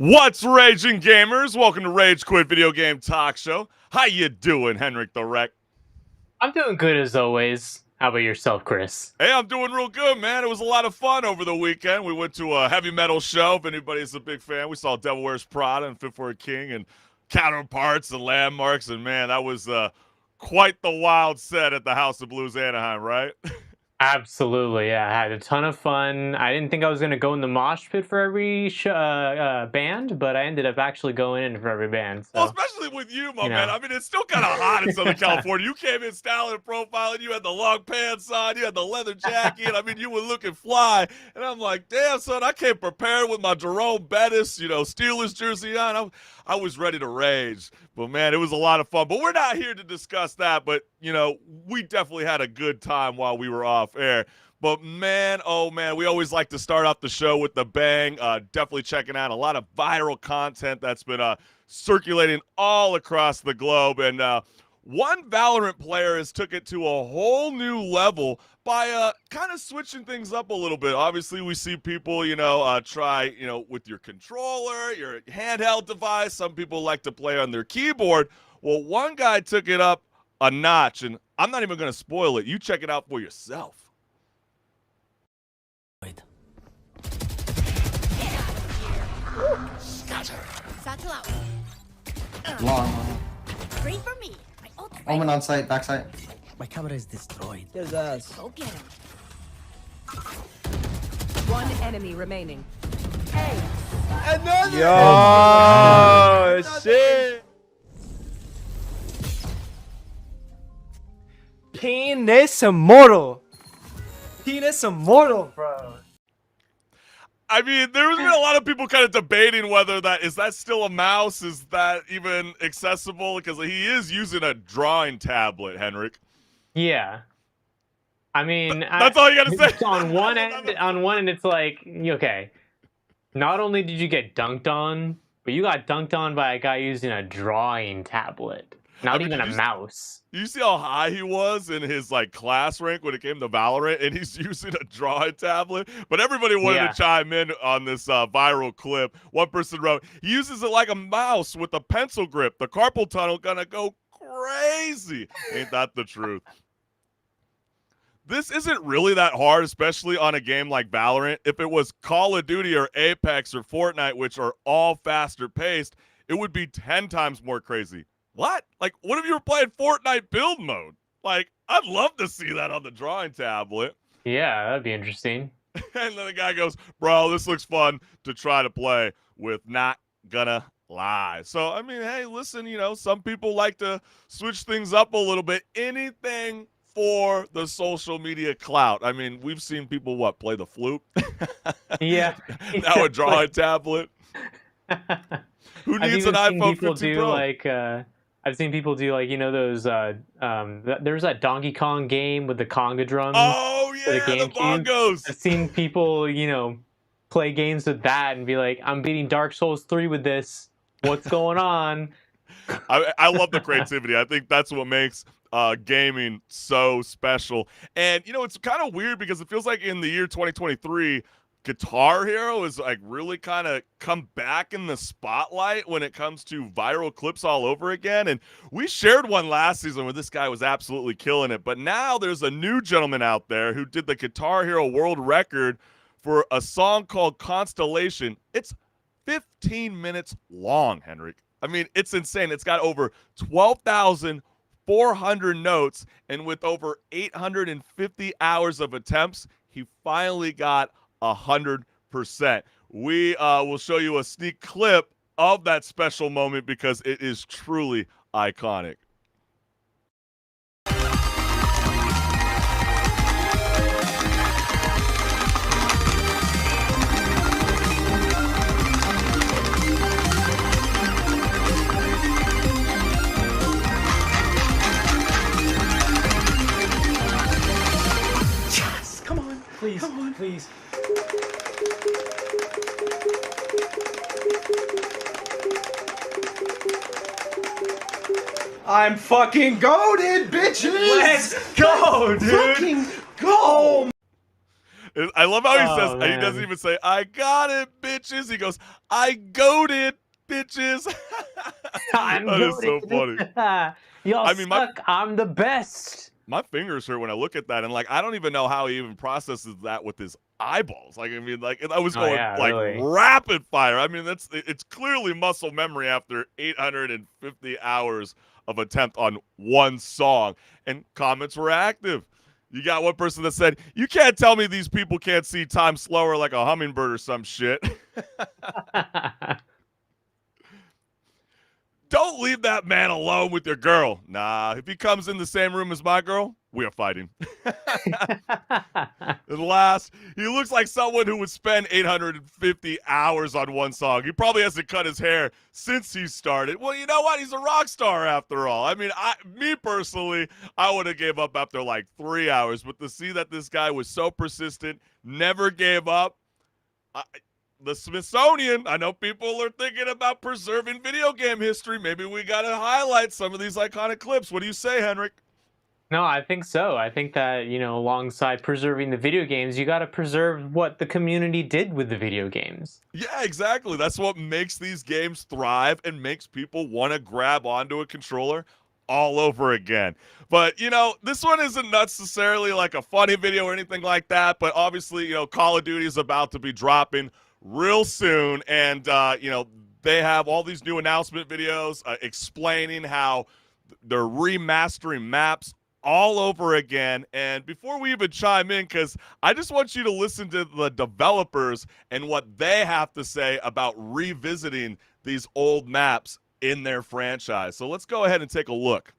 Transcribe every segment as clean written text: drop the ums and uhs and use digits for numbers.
What's raging, gamers? Welcome to Rage Quit Video Game Talk Show. How you doing, HenricK the Wreck? I'm doing good as always. How about yourself, Chris? Hey, I'm doing real good, man. It was a lot of fun over the weekend. We went to a heavy metal show. If anybody's a big fan, we saw Devil Wears Prada and Fit for a King and Counterparts and Landmarks. And man, that was quite the wild set at the House of Blues Anaheim, right? Absolutely, yeah. I had a ton of fun. I didn't think I was going to go in the mosh pit for every band, but I ended up actually going in for every band. So, Well, especially with you, my you man. know. I mean, it's still kind of hot in Southern California. You came in styling and profiling. You had the long pants on. You had the leather jacket. I mean, you were looking fly. And I'm like, damn, son, I came prepared with my Jerome Bettis, Steelers jersey on. I was ready to rage. But, man, it was a lot of fun. But we're not here to discuss that. But, we definitely had a good time while we were off air. But, man, oh, man, we always like to start off the show with the bang. Definitely checking out a lot of viral content that's been circulating all across the globe. And one Valorant player has took it to a whole new level by kind of switching things up a little bit. Obviously, we see people, try, with your controller, your handheld device. Some people like to play on their keyboard. Well, one guy took it up a notch, and I'm not even going to spoil it. You check it out for yourself. Satchel out. Long. Great for me. My ult's ready. Omen on site, back site. My camera is destroyed. There's us. Go get him. One enemy remaining. Hey, Another. Yo, shit. Penis immortal. Penis immortal, bro. I mean, there's been a lot of people kind of debating whether is that still a mouse? Is that even accessible? Because he is using a drawing tablet, HenricK. Yeah. I mean, That's all you got to say. On one end, it's like, okay, not only did you get dunked on, but you got dunked on by a guy using a drawing tablet, not even a mouse. You see how high he was in his class rank when it came to Valorant, and he's using a drawing tablet. But everybody wanted to chime in on this viral clip. One person wrote, he uses it like a mouse with a pencil grip. The carpal tunnel gonna go crazy. Ain't that the truth? This isn't really that hard, especially on a game like Valorant. If it was Call of Duty or Apex or Fortnite, which are all faster paced, it would be 10 times more crazy. What? What if you were playing Fortnite build mode? I'd love to see that on the drawing tablet. Yeah, that'd be interesting. And then the guy goes, bro, this looks fun to try to play with, not gonna lie. So, I mean, hey, listen, some people like to switch things up a little bit. Anything for the social media clout. I mean, we've seen people, play the flute? Yeah. Now a drawing tablet. Who needs an iPhone 15 Pro? I've seen people do those there's that Donkey Kong game with the conga drums. Oh yeah, the bongos. I've seen people, play games with that and be like, I'm beating Dark Souls 3 with this. What's going on? I love the creativity. I think that's what makes gaming so special. And it's kind of weird because it feels like in the year 2023, Guitar Hero is really kind of come back in the spotlight when it comes to viral clips all over again. And we shared one last season where this guy was absolutely killing it. But now there's a new gentleman out there who did the Guitar Hero world record for a song called Constellation. It's 15 minutes long, HenricK. I mean, it's insane. It's got over 12,400 notes. And with over 850 hours of attempts, he finally got 100%. We will show you a sneak clip of that special moment because it is truly iconic. Yes, come on, please, come on, please. I'm fucking goated, bitches! Let's go, dude! Fucking go! I love how he Oh, says, he doesn't man. even say, I got it, bitches. He goes, I goated, bitches. I'm That is so funny. goated. Y'all I mean, suck. I'm the best. my fingers hurt when I look at that. And, like, I don't even know how he even processes that with his eyeballs. Like, I mean, like, I was Oh, going, yeah, like, really. rapid fire. I mean, it's clearly muscle memory after 850 hours of attempt on one song. And comments were active. You got one person that said, you can't tell me these people can't see time slower like a hummingbird or some shit. Don't leave that man alone with your girl. Nah, if he comes in the same room as my girl, we are fighting. And last, he looks like someone who would spend 850 hours on one song. He probably hasn't cut his hair since he started. Well, you know what? He's a rock star after all. I mean, me personally, I would have gave up after like 3 hours. But to see that this guy was so persistent, never gave up, the Smithsonian, I know people are thinking about preserving video game history. Maybe we got to highlight some of these iconic clips. What do you say, HenricK? No, I think so. I think that, alongside preserving the video games, you got to preserve what the community did with the video games. Yeah, exactly. That's what makes these games thrive and makes people want to grab onto a controller all over again. But, this one isn't necessarily like a funny video or anything like that. But obviously, Call of Duty is about to be dropping real soon. And, they have all these new announcement videos explaining how they're remastering maps all over again. And before we even chime in, because I just want you to listen to the developers and what they have to say about revisiting these old maps in their franchise. So let's go ahead and take a look.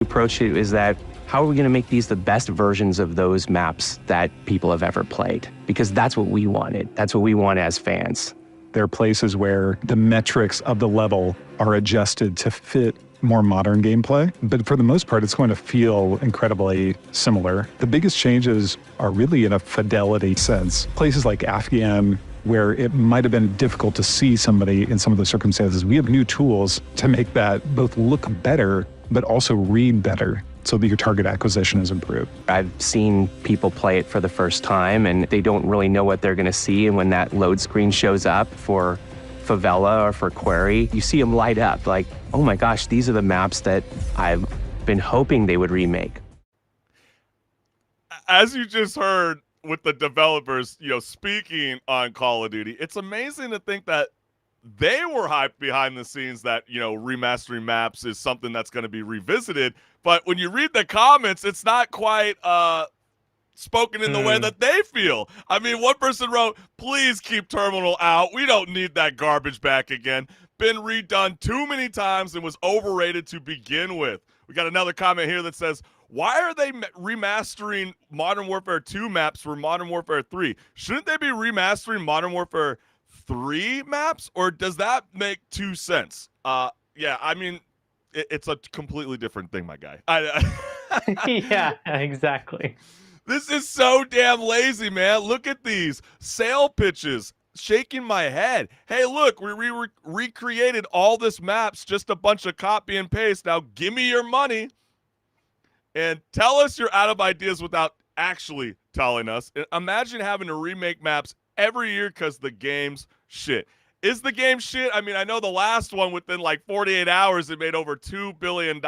Approach it is that how are we going to make these the best versions of those maps that people have ever played? Because that's what we wanted. That's what we want as fans. There are places where the metrics of the level are adjusted to fit more modern gameplay, but for the most part, it's going to feel incredibly similar. The biggest changes are really in a fidelity sense. Places like Afghan, where it might have been difficult to see somebody in some of the circumstances, we have new tools to make that both look better, but also read better so that your target acquisition is improved. I've seen people play it for the first time and they don't really know what they're going to see, and when that load screen shows up for Favela or for Quarry, you see them light up like, oh my gosh, these are the maps that I've been hoping they would remake. As you just heard with the developers, speaking on Call of Duty, it's amazing to think that they were hyped behind the scenes that, remastering maps is something that's going to be revisited. But when you read the comments, it's not quite spoken in the way that they feel. I mean, one person wrote, please keep Terminal out. We don't need that garbage back again. Been redone too many times and was overrated to begin with. We got another comment here that says, why are they remastering Modern Warfare 2 maps for Modern Warfare 3? Shouldn't they be remastering Modern Warfare 3 maps, or does that make 2 cents? Yeah, I mean, it's a completely different thing, my guy. Yeah, exactly. This is so damn lazy, man. Look at these sale pitches. Shaking my head. Hey, look, we recreated all this maps, just a bunch of copy and paste. Now give me your money and tell us you're out of ideas without actually telling us. Imagine having to remake maps every year because the game's shit. Is the game shit? I mean, I know the last one within like 48 hours, it made over $2 billion.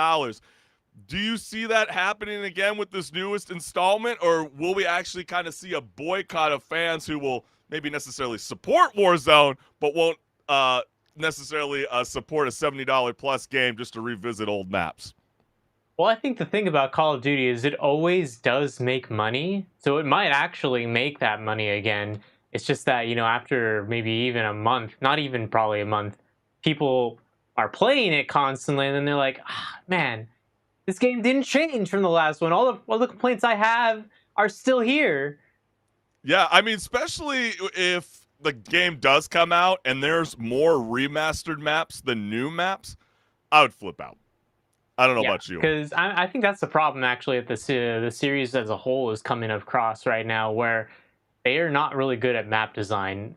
Do you see that happening again with this newest installment, or will we actually kind of see a boycott of fans who will maybe necessarily support Warzone, but won't necessarily support a $70 plus game just to revisit old maps? Well, I think the thing about Call of Duty is it always does make money, so it might actually make that money again. It's just that, after maybe even a month, not even probably a month, people are playing it constantly, and then they're like, man, this game didn't change from the last one. All the complaints I have are still here. Yeah, I mean, especially if the game does come out and there's more remastered maps than new maps, I would flip out. I don't know about you. Because I think that's the problem, actually, that the series as a whole is coming across right now, where they are not really good at map design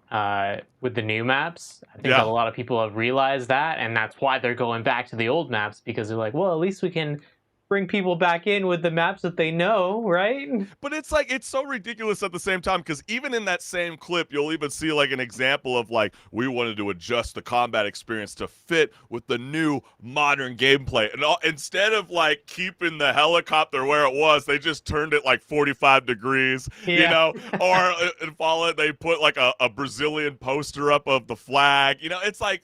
with the new maps. I think a lot of people have realized that, and that's why they're going back to the old maps, because they're like, well, at least we can bring people back in with the maps that they know, right? But it's like, it's so ridiculous at the same time, because even in that same clip, you'll even see like an example of like, we wanted to adjust the combat experience to fit with the new modern gameplay. And instead of like keeping the helicopter where it was, they just turned it like 45 degrees, you know, or in Fallout, they put like a Brazilian poster up of the flag. You know, it's like,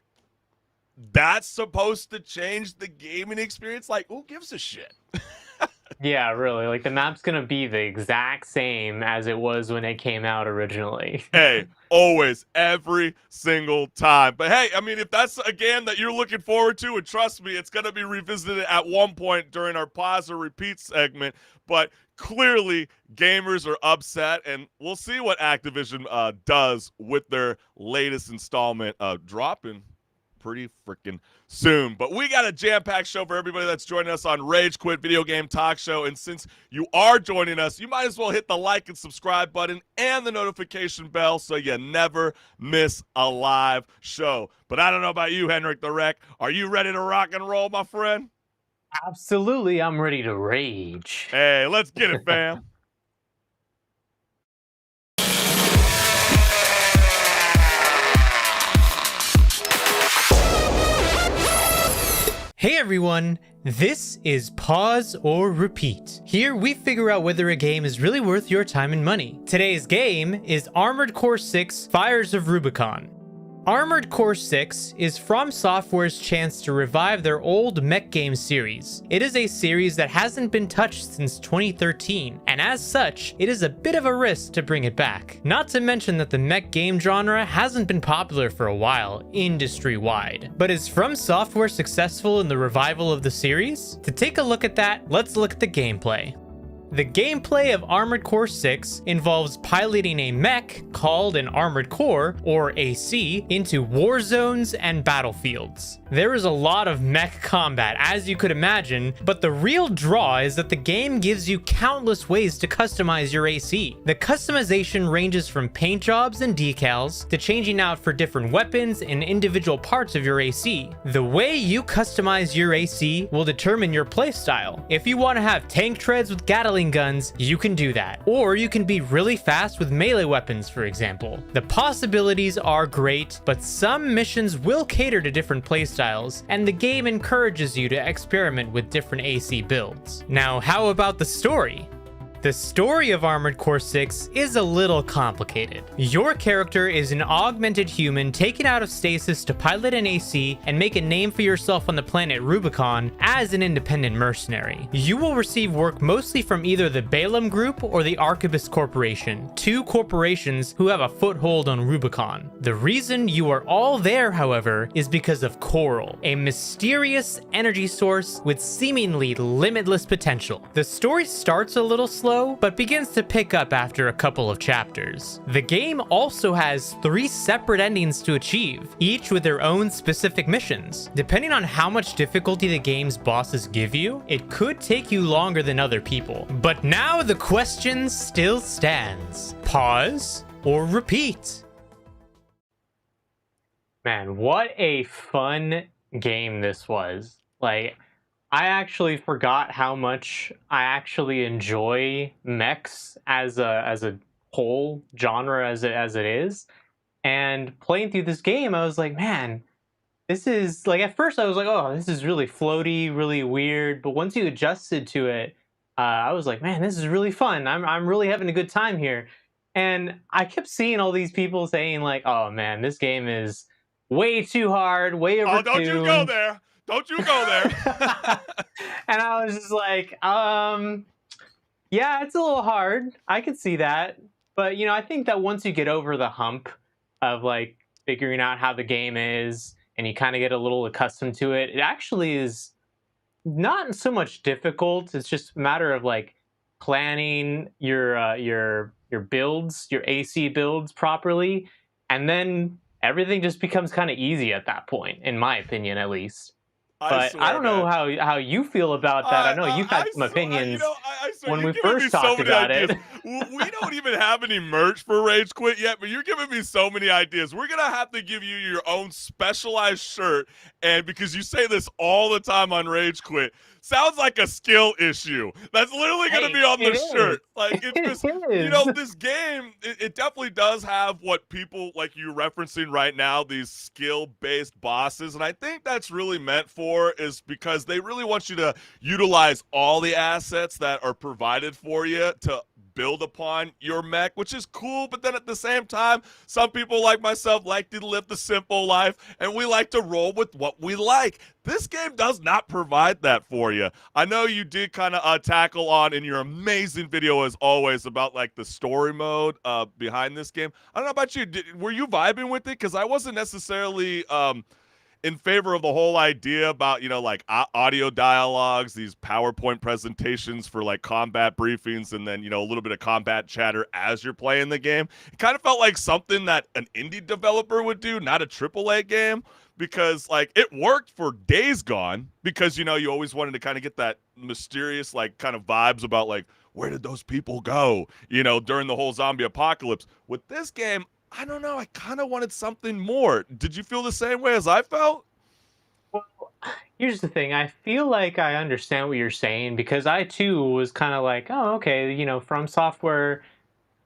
that's supposed to change the gaming experience? Like, who gives a shit? Yeah, really. Like, the map's gonna be the exact same as it was when it came out originally. Hey, always, every single time. But hey, I mean, if that's a game that you're looking forward to, and trust me, it's gonna be revisited at one point during our pause or repeat segment. But clearly, gamers are upset, and we'll see what Activision does with their latest installment dropping pretty freaking soon. But we got a jam-packed show for everybody that's joining us on Rage Quit Video Game Talk Show. And since you are joining us, you might as well hit the like and subscribe button and the notification bell so you never miss a live show. But I don't know about you, HenricK the Wreck. Are you ready to rock and roll, my friend? Absolutely, I'm ready to rage. Hey, let's get it, fam. Hey everyone, this is Pause or Repeat. Here we figure out whether a game is really worth your time and money. Today's game is Armored Core 6 Fires of Rubicon. Armored Core 6 is From Software's chance to revive their old mech game series. It is a series that hasn't been touched since 2013, and as such, it is a bit of a risk to bring it back. Not to mention that the mech game genre hasn't been popular for a while, industry-wide. But is From Software successful in the revival of the series? To take a look at that, let's look at the gameplay. The gameplay of Armored Core 6 involves piloting a mech called an Armored Core, or AC, into war zones and battlefields. There is a lot of mech combat, as you could imagine, but the real draw is that the game gives you countless ways to customize your AC. The customization ranges from paint jobs and decals, to changing out for different weapons and individual parts of your AC. The way you customize your AC will determine your playstyle. If you want to have tank treads with Gatling guns, you can do that. Or you can be really fast with melee weapons, for example. The possibilities are great, but some missions will cater to different playstyles, and the game encourages you to experiment with different AC builds. Now, how about the story? The story of Armored Core 6 is a little complicated. Your character is an augmented human taken out of stasis to pilot an AC and make a name for yourself on the planet Rubicon as an independent mercenary. You will receive work mostly from either the Balaam Group or the Arquebus Corporation, two corporations who have a foothold on Rubicon. The reason you are all there, however, is because of Coral, a mysterious energy source with seemingly limitless potential. The story starts a little slow, but begins to pick up after a couple of chapters. The game also has 3 separate endings to achieve, each with their own specific missions. Depending on how much difficulty the game's bosses give you, it could take you longer than other people. But now the question still stands. Pause or repeat? Man, what a fun game this was. Like, I actually forgot how much I actually enjoy mechs as a whole genre as it is. And playing through this game, I was like, man, this is like, at first I was like, oh, this is really floaty, really weird. But once you adjusted to it, I was like, man, this is really fun. I'm really having a good time here. And I kept seeing all these people saying like, oh man, this game is way too hard, way overtuned. Oh, don't you go there. Don't you go there. And I was just like, yeah, it's a little hard. I could see that. But, you know, I think that once you get over the hump of like figuring out how the game is and you kind of get a little accustomed to it, it actually is not so much difficult. It's just a matter of like planning your builds, your AC builds properly. And then everything just becomes kind of easy at that point, in my opinion, at least. But I don't know how you feel about that. I know you've had some opinions. I So when you're we giving me first so talked many about ideas. it. We don't even have any merch for Rage Quit yet, but you're giving me so many ideas. We're gonna have to give you your own specialized shirt, and because you say this all the time on Rage Quit, sounds like a skill issue. That's literally gonna be on the shirt. Like it's It just is. this game, it definitely does have what people like you referencing right now, these skill-based bosses, and I think that's really meant for is because they really want you to utilize all the assets that are provided for you to build upon your mech, which is cool, but then at the same time, some people like myself like to live the simple life, and we like to roll with what we like. This game does not provide that for you. I know you did kind of tackle on in your amazing video, as always, about like the story mode behind this game. I don't know about you. Were you vibing with it? Because I wasn't necessarily in favor of the whole idea about, like audio dialogues, these PowerPoint presentations for like combat briefings, and then, a little bit of combat chatter as you're playing the game. It kind of felt like something that an indie developer would do, not a AAA game, because like it worked for Days Gone because, you always wanted to kind of get that mysterious, like kind of vibes about like, where did those people go, during the whole zombie apocalypse. With this game, I don't know. I kind of wanted something more. Did you feel the same way as I felt? Well, here's the thing. I feel like I understand what you're saying because I too was kind of like, oh, okay, From Software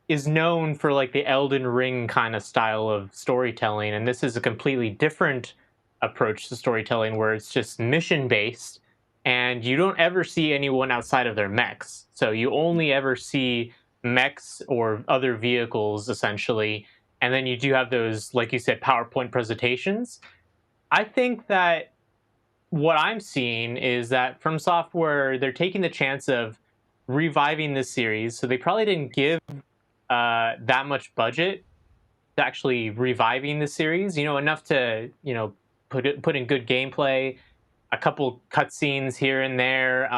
is known for like the Elden Ring kind of style of storytelling, and this is a completely different approach to storytelling where it's just mission based, and you don't ever see anyone outside of their mechs. So you only ever see mechs or other vehicles essentially, and then you do have those, like you said, PowerPoint presentations. I think that what I'm seeing is that From Software, they're taking the chance of reviving this series, so they probably didn't give that much budget to actually reviving the series. Enough to put in good gameplay, a couple cutscenes here and there.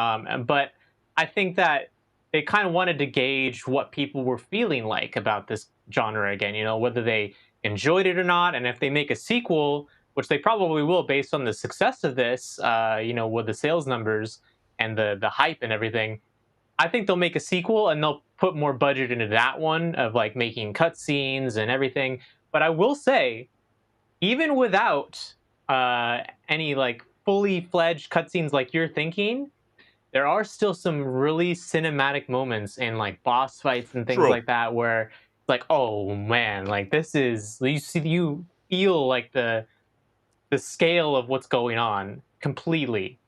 But I think that they kind of wanted to gauge what people were feeling like about this genre again. Whether they enjoyed it or not, and if they make a sequel, which they probably will based on the success of this, with the sales numbers and the hype and everything. I think they'll make a sequel and they'll put more budget into that one of like making cutscenes and everything. But I will say, even without any like fully fledged cutscenes like you're thinking, there are still some really cinematic moments in like boss fights and things True. like that where it's like, oh man, like this is you feel like the scale of what's going on completely.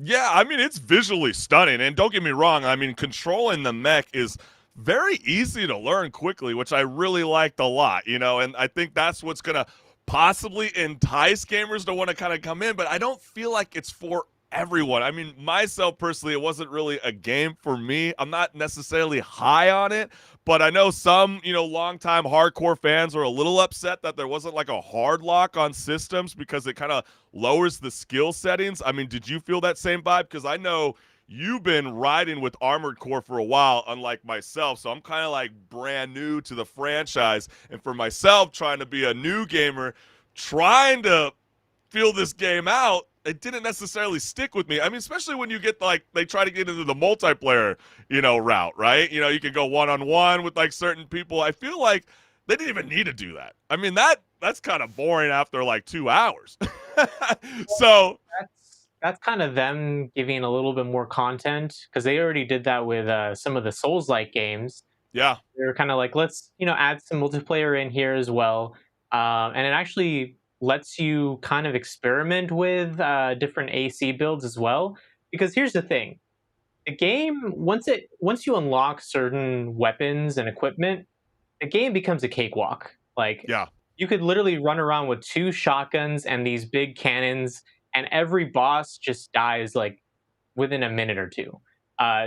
Yeah, I mean, it's visually stunning. And don't get me wrong, I mean, controlling the mech is very easy to learn quickly, which I really liked a lot, and I think that's what's going to possibly entice gamers to want to kind of come in, but I don't feel like it's for everyone. I mean, myself personally, it wasn't really a game for me. I'm not necessarily high on it, but I know some, longtime hardcore fans are a little upset that there wasn't like a hard lock on systems because it kind of lowers the skill settings. I mean, did you feel that same vibe? Because I know you've been riding with Armored Core for a while, unlike myself. So I'm kind of like brand new to the franchise. And for myself, trying to be a new gamer, trying to feel this game out, it didn't necessarily stick with me. I mean, especially when you get like they try to get into the multiplayer, route, right? You can go one-on-one with like certain people. I feel like they didn't even need to do that. I mean, that's kind of boring after like 2 hours. So that's kind of them giving a little bit more content because they already did that with some of the Souls-like games. Yeah, They're kind of like, let's add some multiplayer in here as well, and it actually lets you kind of experiment with different AC builds as well. Because here's the thing: the game once you unlock certain weapons and equipment, the game becomes a cakewalk. Like, yeah. you could literally run around with 2 shotguns and these big cannons, and every boss just dies like within a minute or two.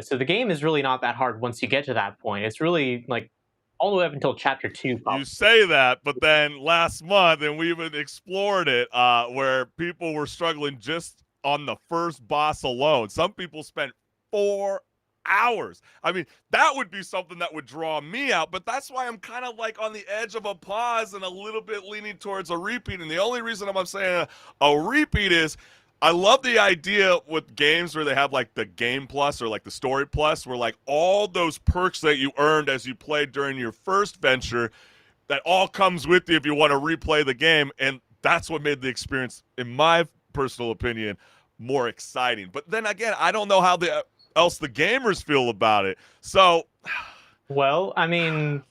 So the game is really not that hard once you get to that point. It's really like all the way up until chapter 2. Probably. You say that, but then last month, and we even explored it, where people were struggling just on the first boss alone. Some people spent 4 hours. I mean, that would be something that would draw me out, but that's why I'm kind of like on the edge of a pause and a little bit leaning towards a repeat. And the only reason I'm saying a repeat is I love the idea with games where they have like the game plus or like the story plus, where like all those perks that you earned as you played during your first venture, that all comes with you if you want to replay the game. And that's what made the experience, in my personal opinion, more exciting. But then again, I don't know how else the gamers feel about it. So, well, I mean,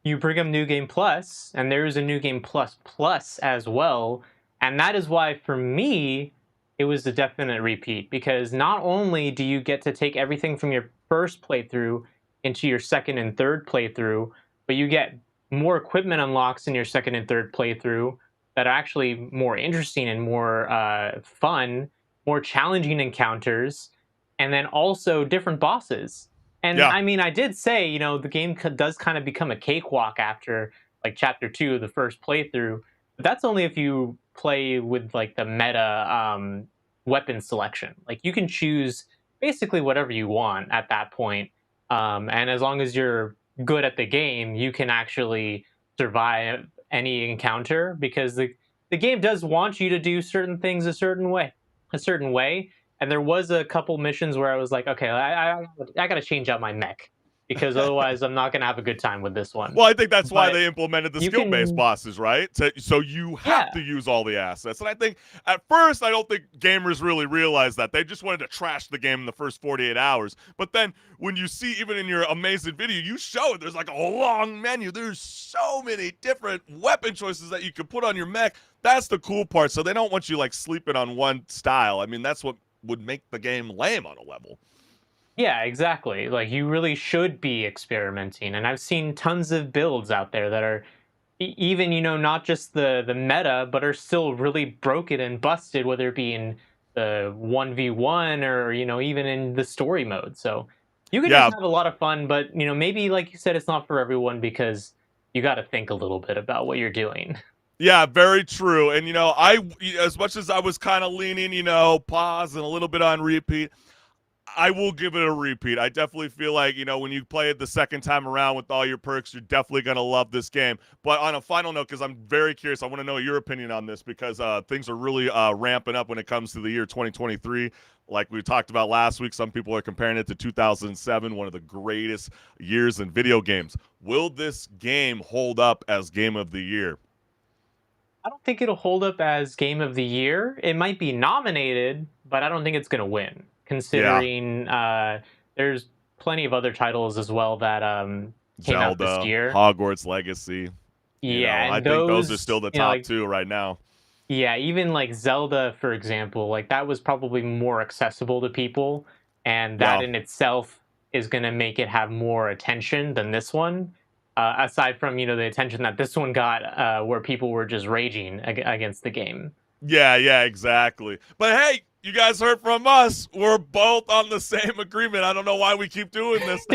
you bring up New Game Plus, and there's a New Game Plus Plus as well. And that is why, for me, it was a definite repeat, because not only do you get to take everything from your first playthrough into your second and third playthrough, but you get more equipment unlocks in your second and third playthrough that are actually more interesting and more fun, more challenging encounters, and then also different bosses. And Yeah. I mean, I did say, you know, the game does kind of become a cakewalk after like chapter 2 of the first playthrough. But that's only if you play with like the meta weapon selection. Like you can choose basically whatever you want at that point. And as long as you're good at the game, you can actually survive any encounter, because the game does want you to do certain things a certain way. And there was a couple missions where I was like, okay, I got to change out my mech, because otherwise I'm not going to have a good time with this one. well, I think that's why they implemented the skill-based bosses, right? So you have Yeah. to use all the assets. And I think at first, I don't think gamers really realized that. They just wanted to trash the game in the first 48 hours. But then when you see, even in your amazing video, you show it. There's like a long menu. There's so many different weapon choices that you can put on your mech. That's the cool part. So they don't want you like sleeping on one style. I mean, that's what would make the game lame on a level. Yeah, exactly. Like you really should be experimenting, and I've seen tons of builds out there that are even, you know, not just the meta, but are still really broken and busted, whether it be in the 1v1 or, you know, even in the story mode. So you can just have a lot of fun, but, you know, maybe like you said, it's not for everyone, because you got to think a little bit about what you're doing. Yeah, very true. And, you know, as much as I was kind of leaning, you know, pause and a little bit on repeat, I will give it a repeat. I definitely feel like, you know, when you play it the second time around with all your perks, you're definitely going to love this game. But on a final note, because I'm very curious, I want to know your opinion on this, because things are really ramping up when it comes to the year 2023. Like we talked about last week, some people are comparing it to 2007, one of the greatest years in video games. Will this game hold up as Game of the Year? I don't think it'll hold up as Game of the Year. It might be nominated, but I don't think it's going to win, considering there's plenty of other titles as well that came out this year. Hogwarts Legacy. Yeah, I think those are still the top two right now. Yeah, even like Zelda, for example, like that was probably more accessible to people, and that in itself is going to make it have more attention than this one. Aside from, you know, the attention that this one got, where people were just raging against the game. Yeah, exactly. But hey, you guys heard from us. We're both on the same agreement. I don't know why we keep doing this.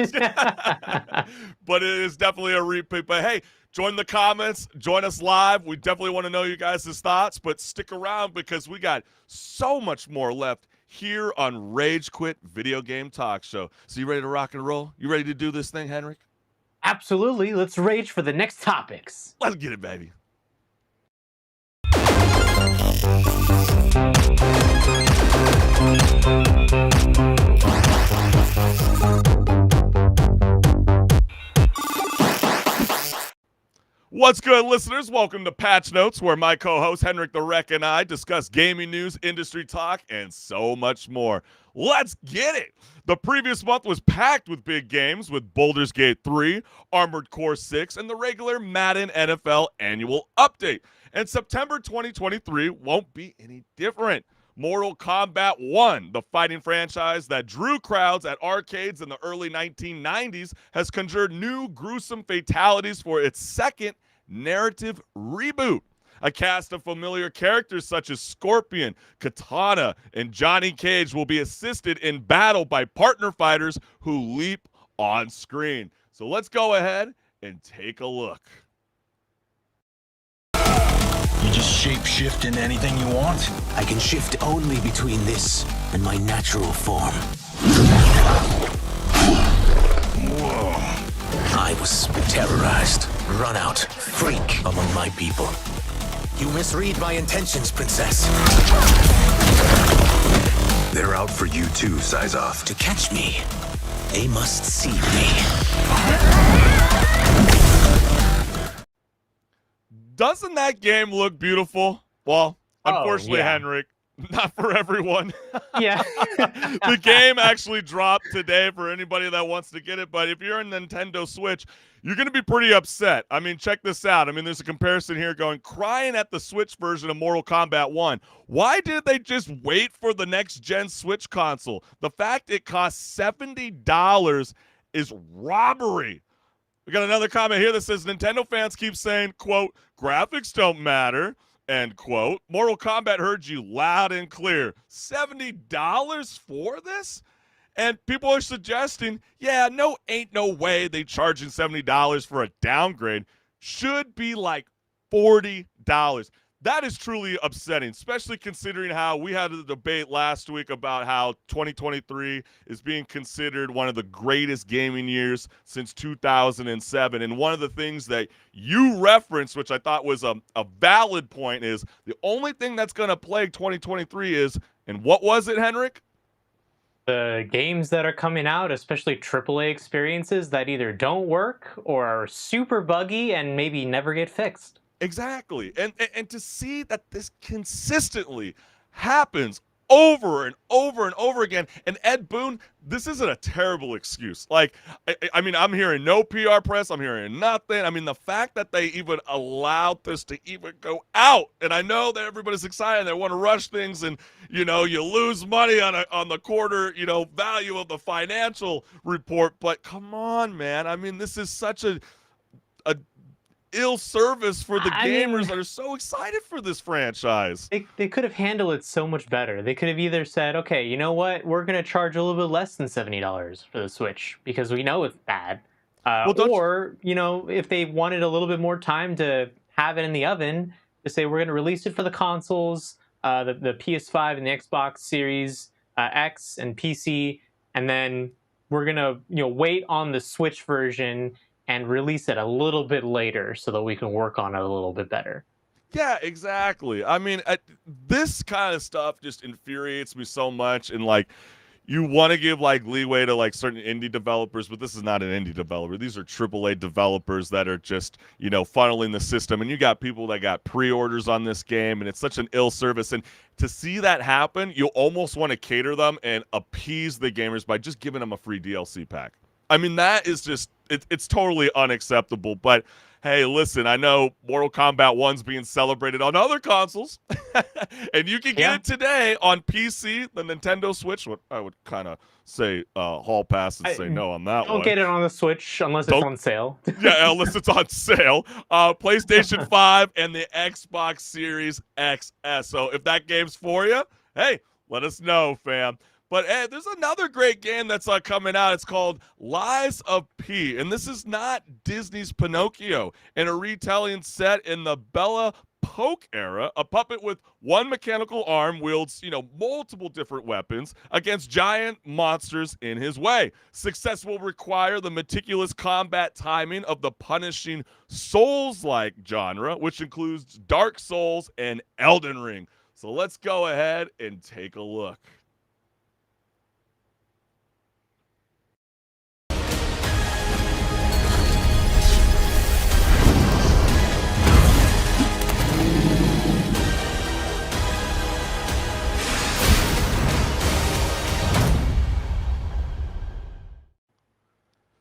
But it is definitely a repeat. But hey, join the comments. Join us live. We definitely want to know you guys' thoughts. But stick around, because we got so much more left here on Rage Quit Video Game Talk Show. So you ready to rock and roll? You ready to do this thing, HenricK? Absolutely. Let's rage for the next topics. Let's get it, baby. What's good, listeners? Welcome to Patch Notes, where my co-host HenricK the Wreck and I discuss gaming news, industry talk, and so much more. Let's get it! The previous month was packed with big games, with Baldur's Gate 3, Armored Core 6, and the regular Madden NFL annual update. And September 2023 won't be any different. Mortal Kombat 1, the fighting franchise that drew crowds at arcades in the early 1990s, has conjured new gruesome fatalities for its second narrative reboot. A cast of familiar characters such as Scorpion, Katana, and Johnny Cage will be assisted in battle by partner fighters who leap on screen. So let's go ahead and take a look. You just shape-shift into anything you want? I can shift only between this and my natural form. Whoa. I was terrorized, run out, freak among my people. You misread my intentions, princess. They're out for you too, Sizoff. To catch me, they must see me. Doesn't that game look beautiful? Well, unfortunately, yeah. HenricK, not for everyone. Yeah. The game actually dropped today for anybody that wants to get it, but if you're a Nintendo Switch, you're going to be pretty upset. I mean, check this out. I mean, there's a comparison here going, crying at the Switch version of Mortal Kombat 1. Why did they just wait for the next-gen Switch console? The fact it costs $70 is robbery. We got another comment here that says, Nintendo fans keep saying, quote, graphics don't matter, end quote. Mortal Kombat heard you loud and clear. $70 for this? And people are suggesting, yeah, ain't no way they charging $70 for a downgrade. Should be like $40. That is truly upsetting, especially considering how we had a debate last week about how 2023 is being considered one of the greatest gaming years since 2007. And one of the things that you referenced, which I thought was a valid point, is the only thing that's going to plague 2023 is, and what was it, HenricK? The games that are coming out, especially AAA experiences that either don't work or are super buggy and maybe never get fixed. Exactly. And to see that this consistently happens over and over and over again. And Ed Boon, this isn't a terrible excuse. Like, I mean, I'm hearing no PR press. I'm hearing nothing. I mean, the fact that they even allowed this to even go out, and I know that everybody's excited. They want to rush things, and, you know, you lose money on the quarter, you know, value of the financial report. But come on, man. I mean, this is such a ill service for the gamers that are so excited for this franchise. They could have handled it so much better. They could have either said, okay, you know what, we're going to charge a little bit less than $70 for the Switch because we know it's bad. Or, you know, if they wanted a little bit more time to have it in the oven, to say we're going to release it for the consoles, the PS5 and the Xbox Series X and PC, and then we're going to, you know, wait on the Switch version and release it a little bit later so that we can work on it a little bit better. Yeah, exactly. I mean, this kind of stuff just infuriates me so much. And, like, you want to give, like, leeway to, like, certain indie developers, but this is not an indie developer. These are AAA developers that are just, you know, funneling the system. And you got people that got pre-orders on this game, and it's such an ill service. And to see that happen, you almost want to cater them and appease the gamers by just giving them a free DLC pack. I mean, that is just, it's totally unacceptable. But, hey, listen, I know Mortal Kombat 1's being celebrated on other consoles. And you can get it today on PC, the Nintendo Switch. What I would kind of say hall pass and say no on that one. Don't get it on the Switch unless it's on sale. Yeah, unless it's on sale. PlayStation 5 and the Xbox Series XS. So if that game's for you, hey, let us know, fam. But hey, there's another great game that's coming out. It's called Lies of P. And this is not Disney's Pinocchio. In a retelling set in the Bella Polk era, a puppet with one mechanical arm wields, you know, multiple different weapons against giant monsters in his way. Success will require the meticulous combat timing of the punishing Souls-like genre, which includes Dark Souls and Elden Ring. So let's go ahead and take a look.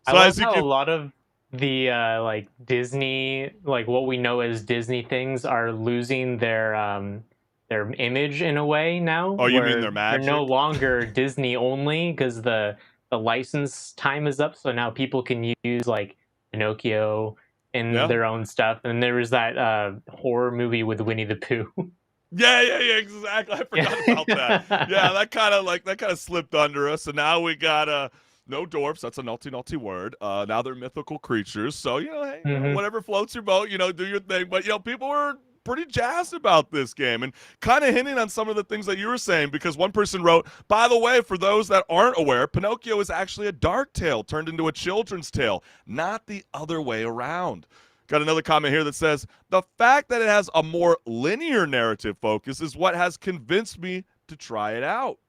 I love how a lot of the like Disney, like what we know as Disney things, are losing their image in a way now. Oh, you mean their magic? They're no longer Disney only because the license time is up. So now people can use like Pinocchio in their own stuff. And there was that horror movie with Winnie the Pooh. Yeah, exactly. I forgot about that. Yeah, that kind of slipped under us. And now we got no dwarfs. That's a naughty word. Now they're mythical creatures. So, you know, hey, you know, whatever floats your boat, you know, do your thing. But, you know, people were pretty jazzed about this game and kind of hinting on some of the things that you were saying, because one person wrote, by the way, for those that aren't aware, Pinocchio is actually a dark tale turned into a children's tale, not the other way around. Got another comment here that says, the fact that it has a more linear narrative focus is what has convinced me to try it out.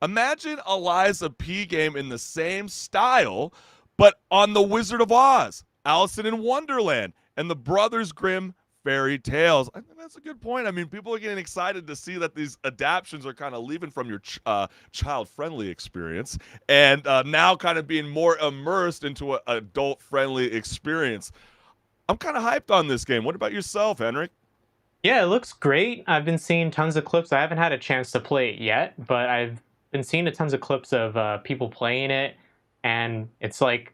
Imagine a Liza P game in the same style, but on the Wizard of Oz, Alice in Wonderland, and the Brothers Grimm fairy tales. I think that's a good point. I mean, people are getting excited to see that these adaptations are kind of leaving from your child-friendly experience and now kind of being more immersed into an adult-friendly experience. I'm kind of hyped on this game. What about yourself, HenricK? Yeah, it looks great. I've been seeing tons of clips. I haven't had a chance to play it yet, but I've been seeing tons of clips of people playing it, and it's like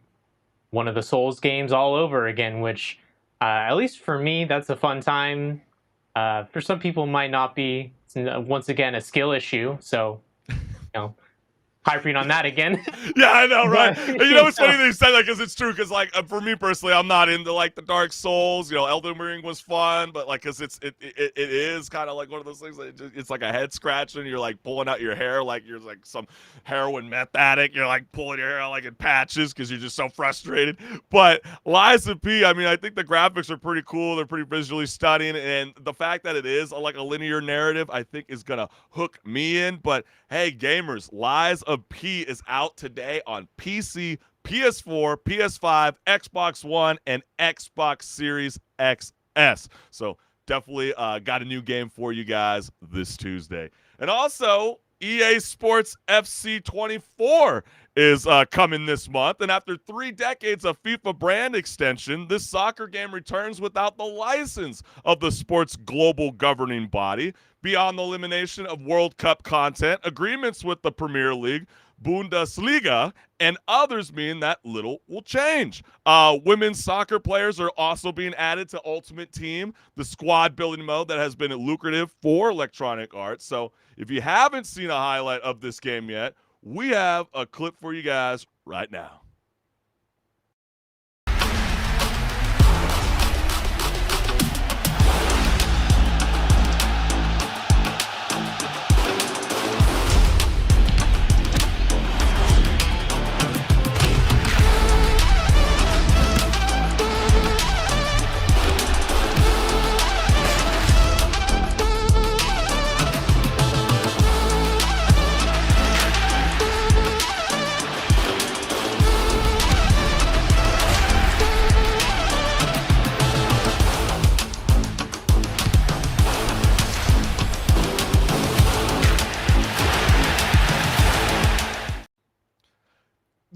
one of the Souls games all over again, which, at least for me, that's a fun time. For some people, might not be. It's, once again, a skill issue, so, harping on that again. Yeah, I know, right? But, And you know, it's funny that you said that because it's true. Because like for me personally, I'm not into like the Dark Souls. You know, Elden Ring was fun, but like because it is kind of like one of those things. That it's like a head scratch, and you're like pulling out your hair like you're like some heroin meth addict. You're like pulling your hair out like in patches because you're just so frustrated. But Liza P, I mean, I think the graphics are pretty cool. They're pretty visually stunning, and the fact that it is like a linear narrative, I think is gonna hook me in. But hey, gamers, Liza P is out today on PC, PS4, PS5, Xbox One, and Xbox Series XS. So definitely got a new game for you guys this Tuesday. And also, EA Sports FC 24 is coming this month. And after 3 decades of FIFA brand extension, this soccer game returns without the license of the sport's global governing body. Beyond the elimination of World Cup content, agreements with the Premier League, Bundesliga, and others mean that little will change. Women's soccer players are also being added to Ultimate Team, the squad building mode that has been lucrative for Electronic Arts. So if you haven't seen a highlight of this game yet, we have a clip for you guys right now.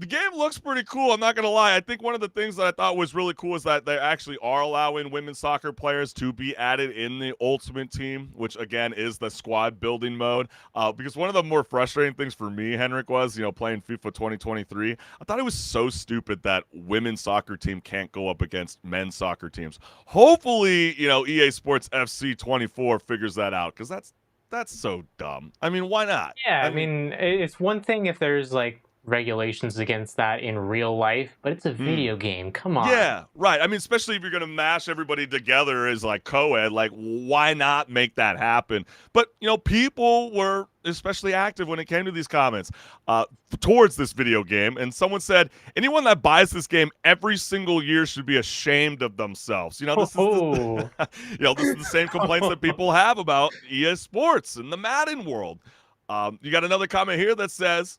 The game looks pretty cool. I'm not going to lie. I think one of the things that I thought was really cool is that they actually are allowing women's soccer players to be added in the Ultimate Team, which, again, is the squad building mode. Because one of the more frustrating things for me, HenricK, was, playing FIFA 2023. I thought it was so stupid that women's soccer team can't go up against men's soccer teams. Hopefully, EA Sports FC 24 figures that out, because that's so dumb. I mean, why not? Yeah, I mean, it's one thing if there's, like, regulations against that in real life, but it's a video game. Come on. Yeah, right. I mean, especially if you're going to mash everybody together as like co-ed, like why not make that happen? But, people were especially active when it came to these comments towards this video game. And someone said, anyone that buys this game every single year should be ashamed of themselves. This is this is the same complaints that people have about EA Sports and the Madden world. You got another comment here that says,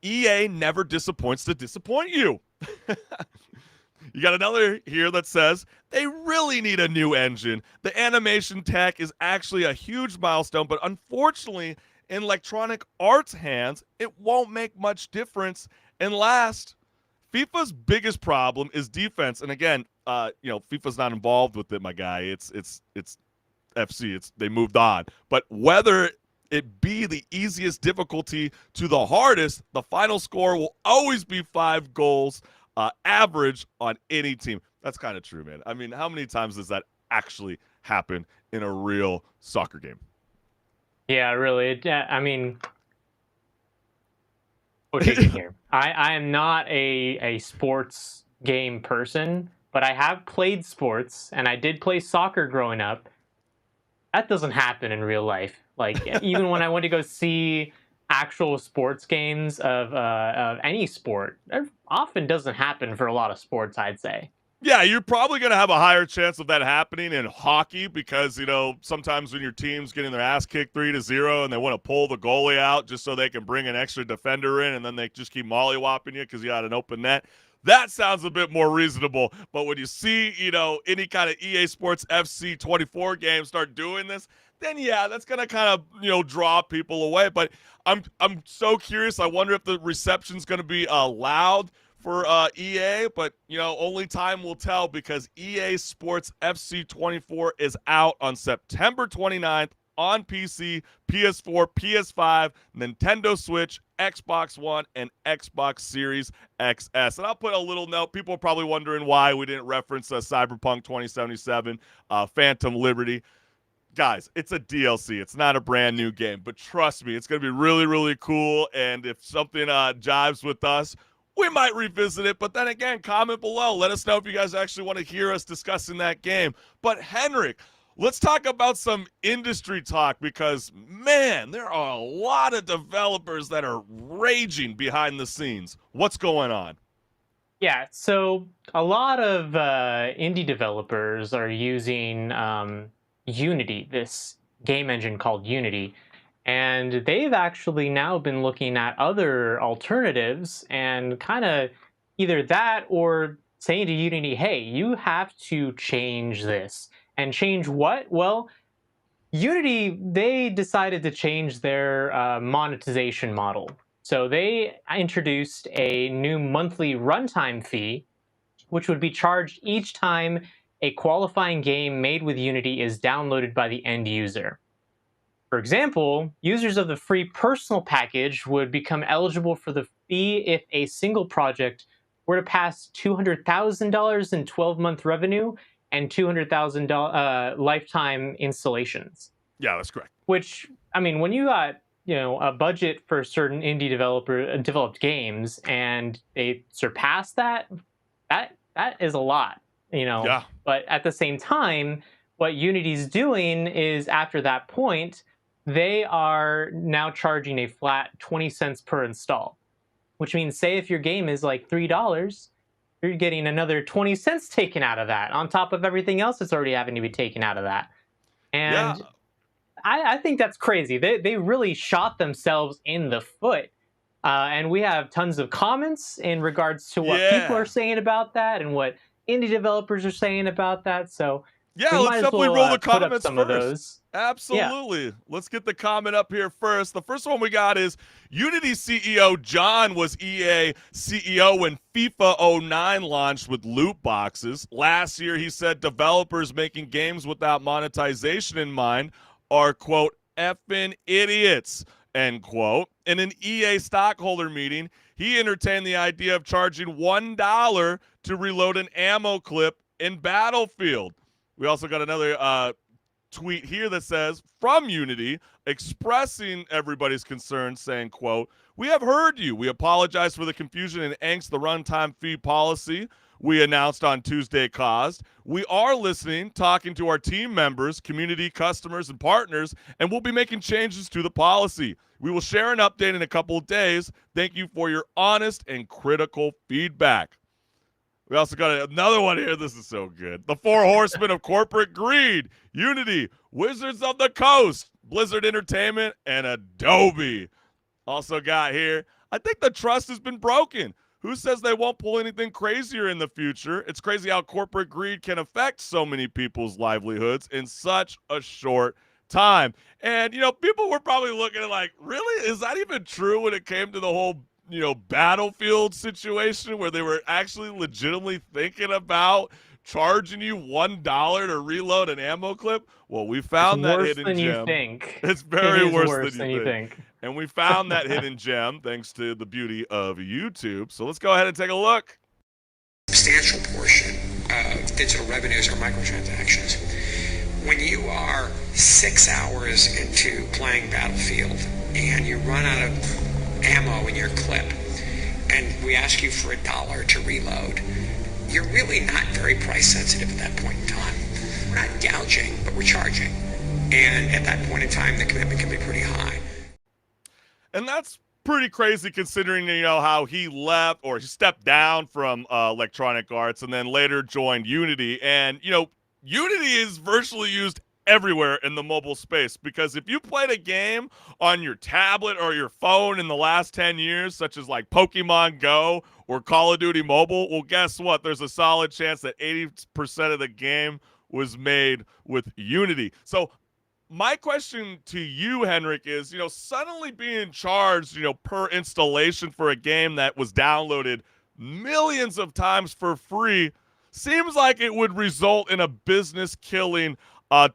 EA never disappoints to disappoint you. You got another here that says, they really need a new engine. The animation tech is actually a huge milestone, but unfortunately, in Electronic Arts' hands, it won't make much difference. And last, FIFA's biggest problem is defense. And again, FIFA's not involved with it, my guy. It's FC. They moved on. But whether it be the easiest difficulty to the hardest, the final score will always be 5 goals average on any team. That's kind of true, man. I mean, how many times does that actually happen in a real soccer game? Yeah, really. I mean, what here? I am not a sports game person, but I have played sports, and I did play soccer growing up. That doesn't happen in real life. Like, even when I went to go see actual sports games of any sport, it often doesn't happen for a lot of sports, I'd say. Yeah, you're probably going to have a higher chance of that happening in hockey because, you know, sometimes when your team's getting their ass kicked 3-0 and they want to pull the goalie out just so they can bring an extra defender in and then they just keep mollywopping you because you got an open net. That sounds a bit more reasonable. But when you see, you know, any kind of EA Sports FC 24 game start doing this, then yeah, that's going to kind of, you know, draw people away. But I'm so curious. I wonder if the reception's going to be loud for EA, but you know, only time will tell because EA Sports FC 24 is out on September 29th on PC, PS4, PS5, Nintendo Switch, Xbox One, and Xbox Series XS. And I'll put a little note. People are probably wondering why we didn't reference Cyberpunk 2077, Phantom Liberty. Guys, it's a DLC. It's not a brand new game, but trust me, it's going to be really, really cool. And if something jives with us, we might revisit it, but then again, comment below. Let us know if you guys actually want to hear us discussing that game. But HenricK, let's talk about some industry talk because, man, there are a lot of developers that are raging behind the scenes. What's going on? Yeah, so a lot of indie developers are using Unity, this game engine called Unity. And they've actually now been looking at other alternatives and kind of either that or saying to Unity, hey, you have to change this. And change what? Well, Unity, they decided to change their monetization model. So they introduced a new monthly runtime fee, which would be charged each time a qualifying game made with Unity is downloaded by the end user. For example, users of the free personal package would become eligible for the fee if a single project were to pass $200,000 in 12-month revenue and $200,000 lifetime installations. Yeah, that's correct. Which, I mean, when you got, you know, a budget for certain indie developed games and they surpass that is a lot, you know. Yeah. But at the same time, what Unity's doing is after that point, they are now charging a flat 20 cents per install, which means, say, if your game is like $3, you're getting another 20 cents taken out of that on top of everything else that's already having to be taken out of that. And Yeah. I think that's crazy. They really shot themselves in the foot. And we have tons of comments in regards to what people are saying about that and what indie developers are saying about that. So yeah, we let's might as definitely well, roll the put up comments some first. of those. Absolutely. Yeah. Let's get the comment up here first. The first one we got is Unity CEO John was EA CEO when FIFA 09 launched with loot boxes. Last year, he said developers making games without monetization in mind are, quote, effing idiots, end quote. In an EA stockholder meeting, he entertained the idea of charging $1 to reload an ammo clip in Battlefield. We also got another tweet here that says, from Unity, expressing everybody's concerns, saying, quote, we have heard you. We apologize for the confusion and angst the runtime fee policy we announced on Tuesday caused. We are listening, talking to our team members, community, customers, and partners, and we'll be making changes to the policy. We will share an update in a couple of days. Thank you for your honest and critical feedback. We also got another one here. This is so good. The Four Horsemen of Corporate Greed, Unity, Wizards of the Coast, Blizzard Entertainment, and Adobe. Also got here, I think the trust has been broken. Who says they won't pull anything crazier in the future? It's crazy how corporate greed can affect so many people's livelihoods in such a short time. And, you know, people were probably looking at like, really? Is that even true when it came to the whole, you know, Battlefield situation where they were actually legitimately thinking about charging you $1 to reload an ammo clip? Well, we found that hidden gem. You think. It's very worse than you think. And we found that hidden gem thanks to the beauty of YouTube. So let's go ahead and take a look. Substantial portion of digital revenues are microtransactions. When you are 6 hours into playing Battlefield and you run out of ammo in your clip and we ask you for $1 to reload, you're really not very price sensitive at that point in time. We're not gouging, but we're charging. And at that point in time, the commitment can be pretty high. And that's pretty crazy considering, how he left or he stepped down from Electronic Arts and then later joined Unity. And, Unity is virtually used everywhere in the mobile space because if you played a game on your tablet or your phone in the last 10 years, such as like Pokemon Go or Call of Duty Mobile, well, guess what? There's a solid chance that 80% of the game was made with Unity. So my question to you, HenricK, is, suddenly being charged, per installation for a game that was downloaded millions of times for free seems like it would result in a business killing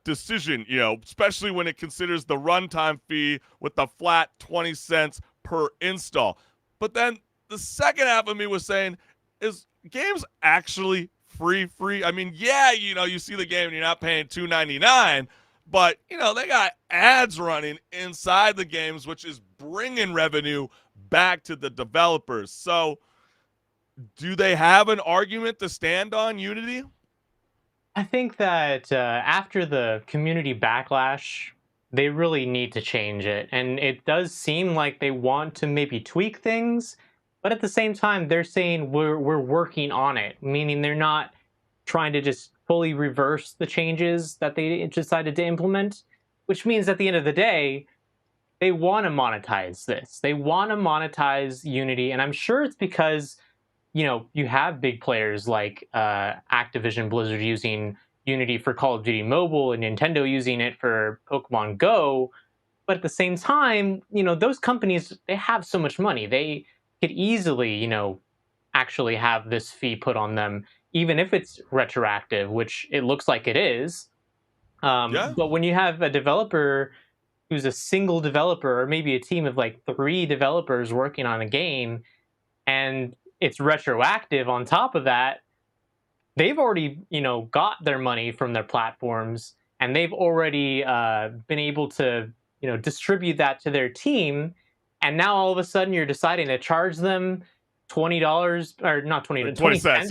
decision, especially when it considers the runtime fee with the flat 20 cents per install. But then the second half of me was saying, is games actually free? I mean, yeah, you see the game and you're not paying $2.99, but, they got ads running inside the games, which is bringing revenue back to the developers. So do they have an argument to stand on, Unity? I think that after the community backlash, they really need to change it. And it does seem like they want to maybe tweak things, but at the same time, they're saying we're working on it, meaning they're not trying to just fully reverse the changes that they decided to implement, which means at the end of the day, they want to monetize this. They want to monetize Unity, and I'm sure it's because, you have big players like Activision Blizzard using Unity for Call of Duty Mobile and Nintendo using it for Pokemon Go. But at the same time, those companies, they have so much money. They could easily, actually have this fee put on them, even if it's retroactive, which it looks like it is. But when you have a developer who's a single developer, or maybe a team of like 3 developers working on a game, and it's retroactive on top of that, they've already, got their money from their platforms, and they've already been able to, distribute that to their team. And now all of a sudden you're deciding to charge them $20 or not 20 cents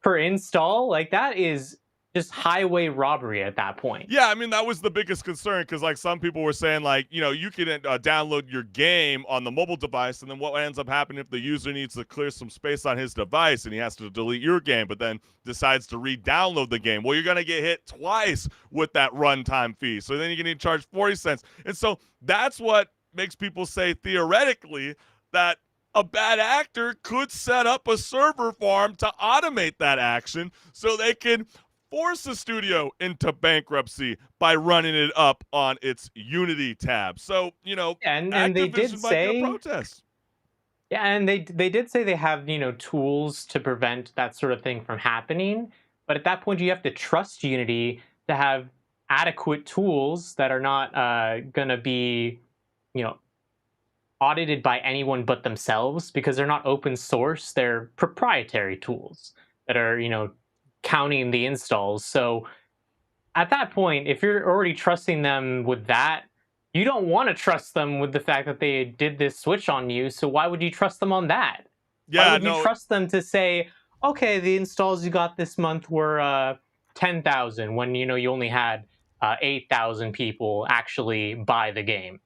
per install. Like, that is just highway robbery at that point. Yeah, I mean, that was the biggest concern because, like, some people were saying, like, you can download your game on the mobile device, and then what ends up happening if the user needs to clear some space on his device and he has to delete your game, but then decides to re-download the game? Well, you're going to get hit twice with that runtime fee. So then you're going to charge 40 cents. And so that's what makes people say, theoretically, that a bad actor could set up a server farm to automate that action so they can force the studio into bankruptcy by running it up on its Unity tab. So, and they did say protest. Yeah, and they did say they have, tools to prevent that sort of thing from happening. But at that point, you have to trust Unity to have adequate tools that are not going to be, audited by anyone but themselves, because they're not open source. They're proprietary tools that are, counting the installs. So at that point, if you're already trusting them with that, you don't want to trust them with the fact that they did this switch on you. So why would you trust them on that? Why would you trust them to say, okay, the installs you got this month were 10,000 when, you only had 8,000 people actually buy the game?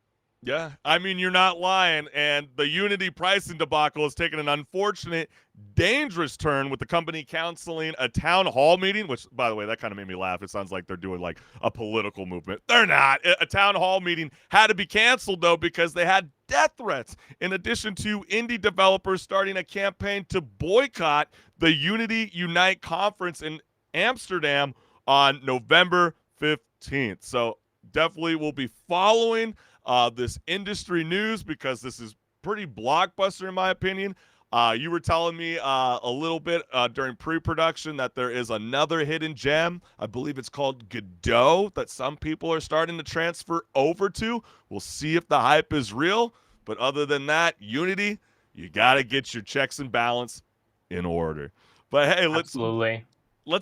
Yeah, I mean, you're not lying, and the Unity pricing debacle has taken an unfortunate, dangerous turn with the company canceling a town hall meeting, which, by the way, that kind of made me laugh. It sounds like they're doing, like, a political movement. They're not. A town hall meeting had to be canceled, though, because they had death threats, in addition to indie developers starting a campaign to boycott the Unity Unite conference in Amsterdam on November 15th. So definitely we'll be following this industry news because this is pretty blockbuster in my opinion. You were telling me a little bit during pre-production that there is another hidden gem. I believe it's called Godot that some people are starting to transfer over to. We'll see if the hype is real. But other than that, Unity, you got to get your checks and balance in order. But hey, let's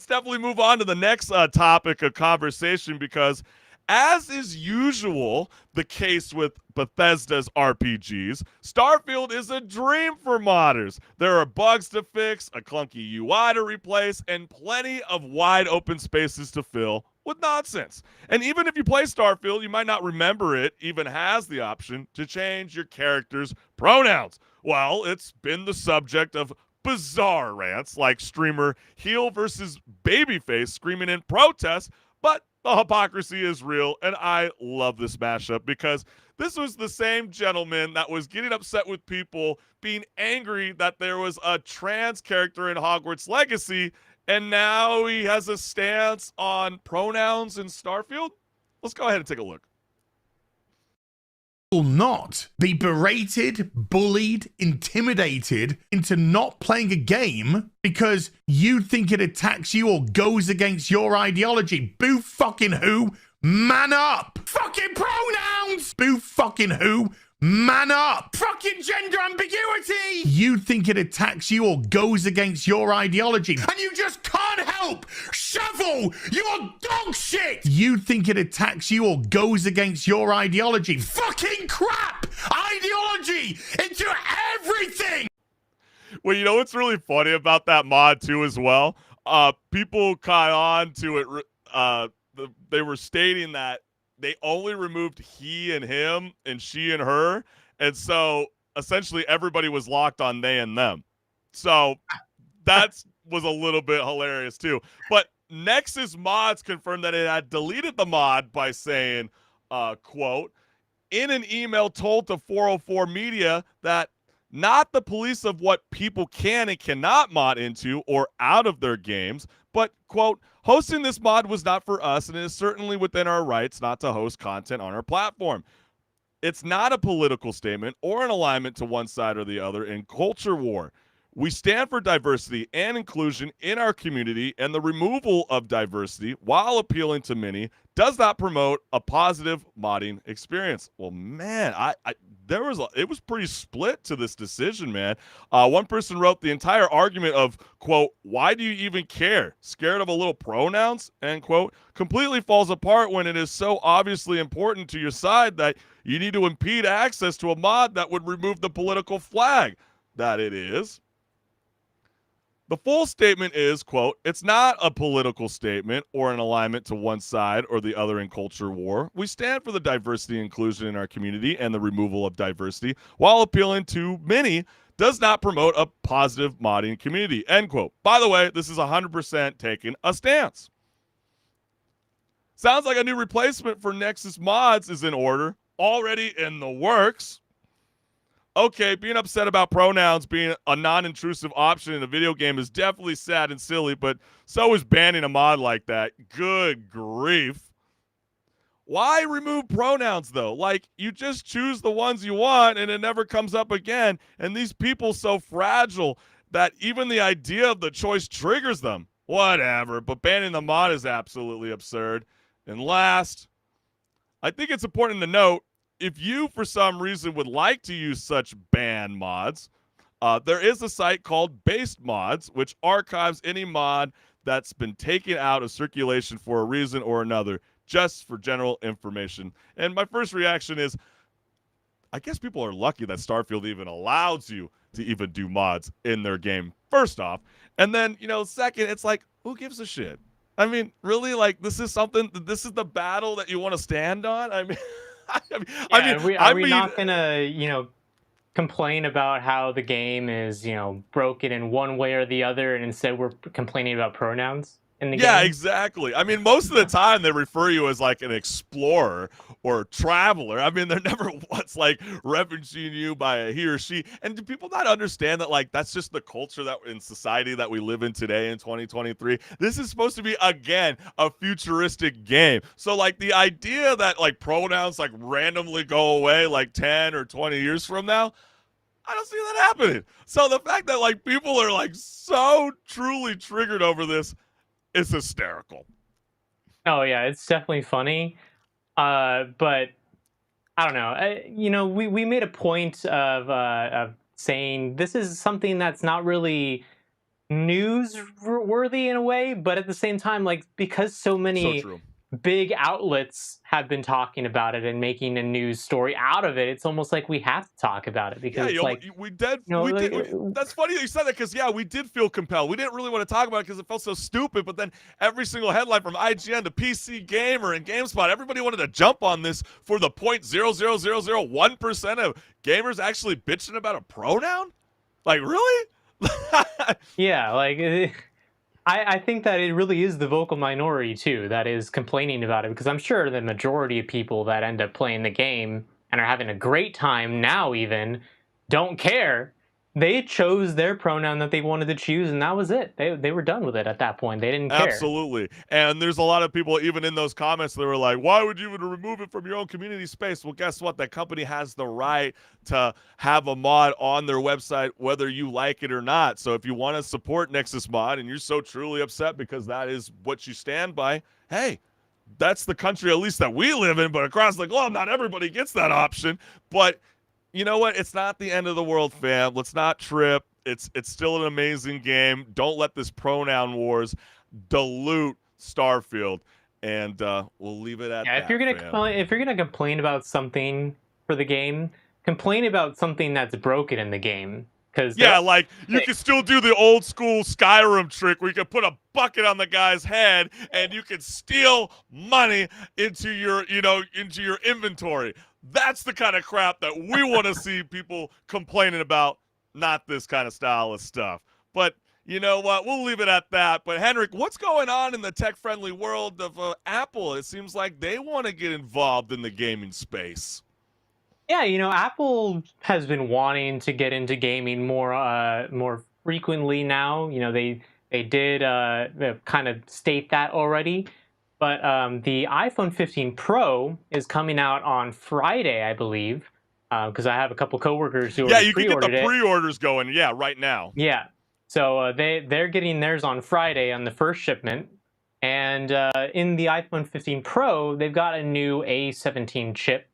definitely move on to the next topic of conversation because, as is usual the case with Bethesda's RPGs, Starfield is a dream for modders. There are bugs to fix, a clunky UI to replace, and plenty of wide open spaces to fill with nonsense. And even if you play Starfield, you might not remember it even has the option to change your character's pronouns. Well, it's been the subject of bizarre rants like streamer Heel versus Babyface screaming in protest, but the hypocrisy is real, and I love this mashup because this was the same gentleman that was getting upset with people being angry that there was a trans character in Hogwarts Legacy, and now he has a stance on pronouns in Starfield. Let's go ahead and take a look. Will not be berated, bullied, intimidated into not playing a game because you think it attacks you or goes against your ideology. Boo fucking who? Man up! Fucking pronouns! Boo fucking who? Man up! Fucking gender ambiguity! You think it attacks you or goes against your ideology, and you just can't help shovel your dog shit! You think it attacks you or goes against your ideology. Fucking crap! Ideology into everything! Well, you know what's really funny about that mod too as well? People caught on to it. They were stating that they only removed he and him and she and her. And so essentially everybody was locked on they and them. So that was a little bit hilarious too. But Nexus Mods confirmed that it had deleted the mod by saying, quote, in an email told to 404 Media that not the police of what people can and cannot mod into or out of their games, but, quote, hosting this mod was not for us, and it is certainly within our rights not to host content on our platform. It's not a political statement or an alignment to one side or the other in culture war. We stand for diversity and inclusion in our community, and the removal of diversity while appealing to many does not promote a positive modding experience. Well, man, it was pretty split to this decision, man. One person wrote the entire argument of, quote, why do you even care? Scared of a little pronouns, end quote, completely falls apart when it is so obviously important to your side that you need to impede access to a mod that would remove the political flag that it is. The full statement is, quote, it's not a political statement or an alignment to one side or the other in culture war. We stand for the diversity and inclusion in our community, and the removal of diversity while appealing to many does not promote a positive modding community, end quote. By the way, this is 100% taking a stance. Sounds like a new replacement for Nexus Mods is in order, already in the works. Okay, being upset about pronouns being a non-intrusive option in a video game is definitely sad and silly, but so is banning a mod like that. Good grief. Why remove pronouns, though? Like, you just choose the ones you want, and it never comes up again, and these people so fragile that even the idea of the choice triggers them. Whatever, but banning the mod is absolutely absurd. And last, I think it's important to note, if you, for some reason, would like to use such ban mods, there is a site called Based Mods, which archives any mod that's been taken out of circulation for a reason or another, just for general information. And my first reaction is, I guess people are lucky that Starfield even allows you to even do mods in their game, first off. And then, second, it's like, who gives a shit? I mean, really, like, this is the battle that you want to stand on? I mean... Are we not gonna, complain about how the game is, broken in one way or the other, and instead we're complaining about pronouns in the game? Yeah, exactly. I mean, most of the time they refer you as like an explorer or traveler. I mean, they're never once like referencing you by a he or she. And do people not understand that like that's just the culture that in society that we live in today in 2023? This is supposed to be, again, a futuristic game. So like the idea that like pronouns like randomly go away like 10 or 20 years from now, I don't see that happening. So the fact that like people are like so truly triggered over this, it's hysterical. Oh yeah, it's definitely funny, but I don't know. We made a point of saying this is something that's not really newsworthy in a way, but at the same time, like because so many big outlets have been talking about it and making a news story out of it, it's almost like we have to talk about it because Yeah, it's like, we did. you know, We like, did. That's funny that you said that because yeah, we did feel compelled. We didn't really want to talk about it because it felt so stupid. But then every single headline from IGN to PC Gamer and GameSpot, everybody wanted to jump on this for the 0.00001% of gamers actually bitching about a pronoun. Like really? yeah, like I think that it really is the vocal minority too that is complaining about it, because I'm sure the majority of people that end up playing the game and are having a great time now even don't care. They chose their pronoun that they wanted to choose, and that was it. They were done with it at that point. They didn't care. Absolutely. And there's a lot of people, even in those comments, that were like, why would you even remove it from your own community space? Well, guess what? That company has the right to have a mod on their website, whether you like it or not. So if you want to support Nexus Mod and you're so truly upset because that is what you stand by, hey, that's the country at least that we live in. But across the globe, not everybody gets that option. But you know what? It's not the end of the world, fam. Let's not trip. It's still an amazing game. Don't let this pronoun wars dilute Starfield, and we'll leave it at that. If you're gonna complain about something for the game, complain about something that's broken in the game. Because yeah, like you can still do the old school Skyrim trick where you can put a bucket on the guy's head and you can steal money into your inventory. That's the kind of crap that we want to see people complaining about, not this kind of style of stuff. But you know what? We'll leave it at that. But HenricK, what's going on in the tech-friendly world of Apple? It seems like they want to get involved in the gaming space. Yeah, Apple has been wanting to get into gaming more frequently now. They did kind of state that already. But the iPhone 15 Pro is coming out on Friday, I believe, because I have a couple coworkers who you can get the pre-orders going. Yeah, right now. Yeah, so they're getting theirs on Friday on the first shipment, and in the iPhone 15 Pro, they've got a new A17 chip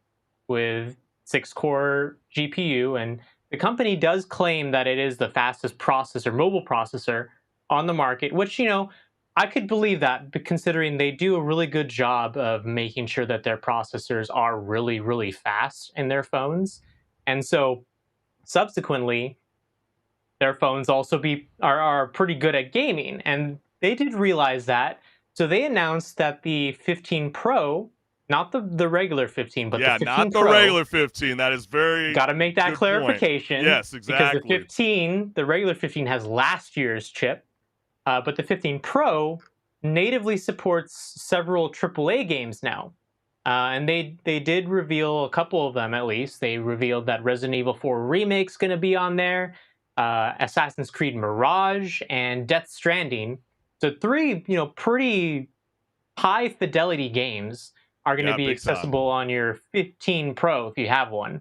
with 6-core GPU, and the company does claim that it is the fastest mobile processor on the market, which I could believe that, but considering they do a really good job of making sure that their processors are really, really fast in their phones. And so subsequently, their phones also are pretty good at gaming. And they did realize that. So they announced that the 15 Pro, not the regular 15, but the 15 not the Pro, regular 15. That is very got to make that clarification. Point. Yes, exactly. Because the regular 15 has last year's chip. But the 15 Pro natively supports several AAA games now. And they did reveal a couple of them, at least. They revealed that Resident Evil 4 Remake's going to be on there, Assassin's Creed Mirage, and Death Stranding. So 3, pretty high fidelity games are going to be accessible on your 15 Pro if you have one.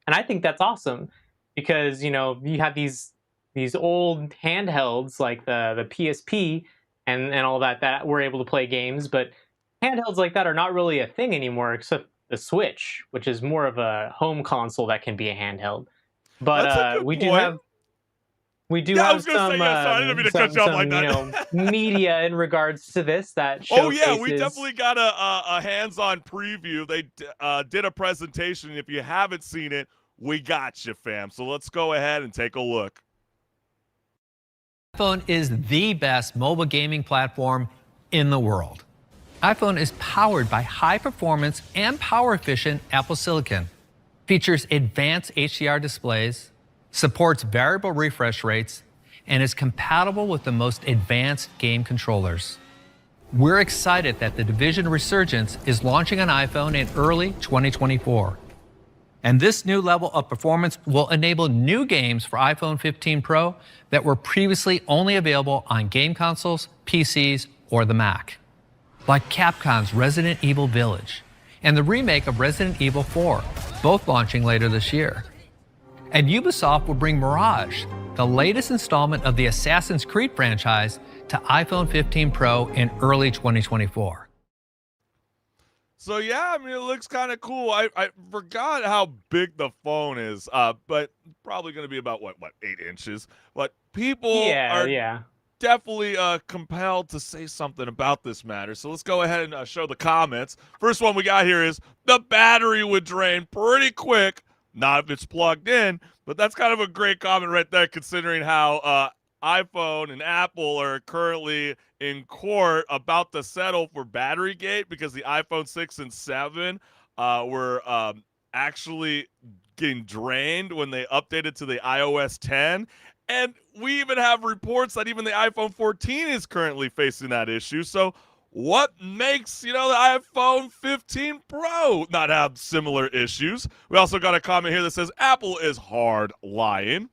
And I think that's awesome because, you have these old handhelds like the PSP and all that were able to play games, but handhelds like that are not really a thing anymore except the Switch, which is more of a home console that can be a handheld. But we do have some media in regards to this that showcases... Oh yeah, we definitely got a hands-on preview. They did a presentation. If you haven't seen it, we got you, fam. So let's go ahead and take a look. iPhone is the best mobile gaming platform in the world. iPhone is powered by high-performance and power-efficient Apple Silicon, features advanced HDR displays, supports variable refresh rates, and is compatible with the most advanced game controllers. We're excited that the Division Resurgence is launching on iPhone in early 2024. And this new level of performance will enable new games for iPhone 15 Pro that were previously only available on game consoles, PCs, or the Mac. Like Capcom's Resident Evil Village and the remake of Resident Evil 4, both launching later this year. And Ubisoft will bring Mirage, the latest installment of the Assassin's Creed franchise, to iPhone 15 Pro in early 2024. So yeah, I mean, it looks kind of cool. I forgot how big the phone is, but probably going to be about what 8 inches. But people are definitely compelled to say something about this matter. So let's go ahead and show the comments. First one we got here is the battery would drain pretty quick. Not if it's plugged in, but that's kind of a great comment right there, considering how iPhone and Apple are currently in court about to settle for battery gate because the iPhone 6 and 7 were actually getting drained when they updated to the iOS 10. And we even have reports that even the iPhone 14 is currently facing that issue. So what makes, the iPhone 15 Pro not have similar issues? We also got a comment here that says Apple is hard lying.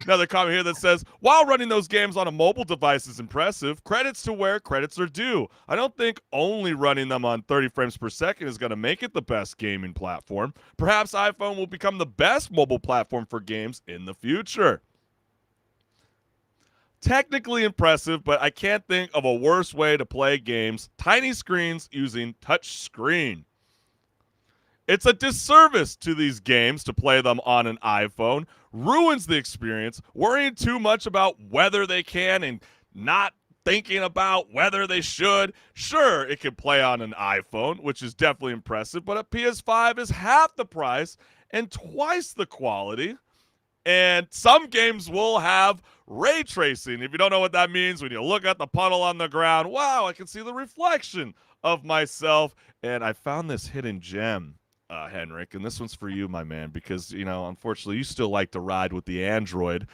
Another comment here that says, while running those games on a mobile device is impressive, credits to where credits are due. I don't think only running them on 30 frames per second is going to make it the best gaming platform. Perhaps iPhone will become the best mobile platform for games in the future. Technically impressive, but I can't think of a worse way to play games. Tiny screens using touch screen. It's a disservice to these games to play them on an iPhone. Ruins the experience. Worrying too much about whether they can and not thinking about whether they should. Sure, it can play on an iPhone, which is definitely impressive, but a PS5 is half the price and twice the quality. And some games will have ray tracing. If you don't know what that means, when you look at the puddle on the ground, wow, I can see the reflection of myself. And I found this hidden gem, HenricK, and this one's for you, my man, because, unfortunately, you still like to ride with the Android.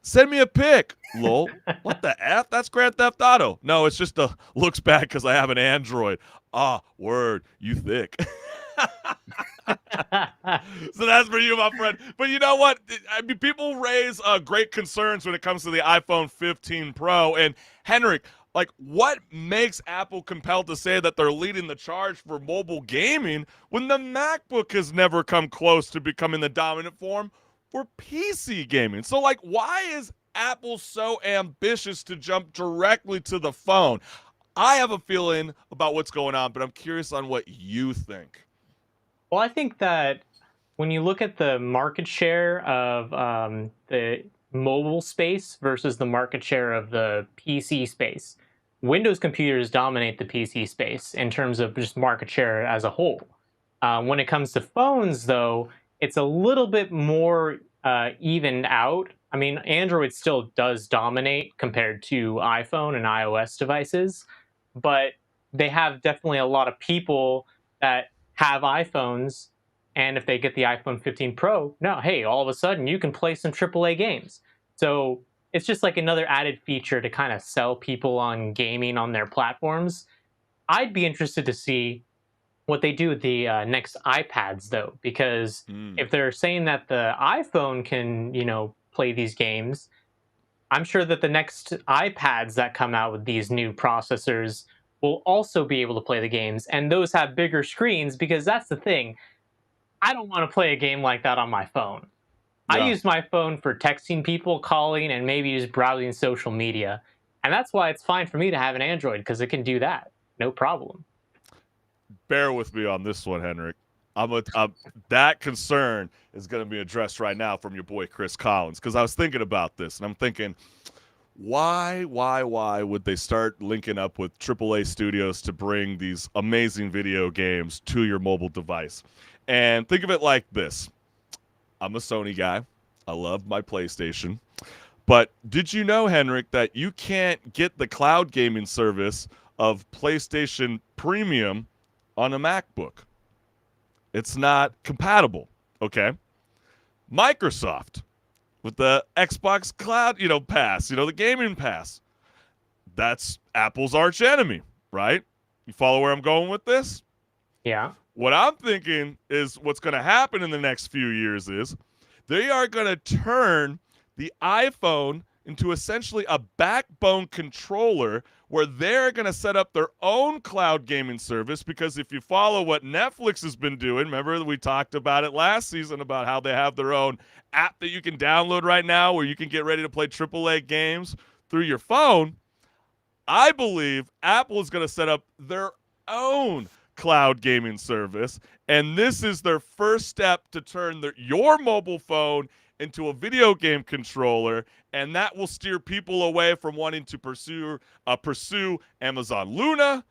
Send me a pic, lol. What the F? That's Grand Theft Auto. No, it's just looks bad because I have an Android. Ah, word, you thick. So that's for you, my friend. But you know what? I mean, people raise great concerns when it comes to the iPhone 15 Pro. And HenricK, what makes Apple compelled to say that they're leading the charge for mobile gaming when the MacBook has never come close to becoming the dominant form for PC gaming? So, why is Apple so ambitious to jump directly to the phone? I have a feeling about what's going on, but I'm curious on what you think. Well, I think that when you look at the market share of the mobile space versus the market share of the PC space, Windows computers dominate the PC space in terms of just market share as a whole. When it comes to phones, though, it's a little bit more evened out. I mean, Android still does dominate compared to iPhone and iOS devices, but they have definitely a lot of people that have iPhones, and if they get the iPhone 15 Pro, now, hey, all of a sudden you can play some AAA games. So it's just like another added feature to kind of sell people on gaming on their platforms. I'd be interested to see what they do with the next iPads, though, because if they're saying that the iPhone can, play these games, I'm sure that the next iPads that come out with these new processors will also be able to play the games, and those have bigger screens, because that's the thing. I don't want to play a game like that on my phone. Yeah. I use my phone for texting people, calling, and maybe just browsing social media. And that's why it's fine for me to have an Android, because it can do that. No problem. Bear with me on this one, HenricK. That concern is going to be addressed right now from your boy Chris Collins, because I was thinking about this, and I'm thinking, why would they start linking up with AAA studios to bring these amazing video games to your mobile device? And think of it like this. I'm a Sony guy. I love my PlayStation. But did you know, HenricK, that you can't get the cloud gaming service of PlayStation Premium on a MacBook? It's not compatible, okay? Microsoft, with the Xbox Cloud, pass, the gaming pass, that's Apple's arch enemy, right? You follow where I'm going with this? Yeah. What I'm thinking is what's going to happen in the next few years is they are going to turn the iPhone into essentially a backbone controller where they're going to set up their own cloud gaming service, because if you follow what Netflix has been doing, remember we talked about it last season about how they have their own app that you can download right now where you can get ready to play AAA games through your phone. I believe Apple is going to set up their own cloud gaming service, and this is their first step to turn your mobile phone into a video game controller, and that will steer people away from wanting to pursue Amazon Luna,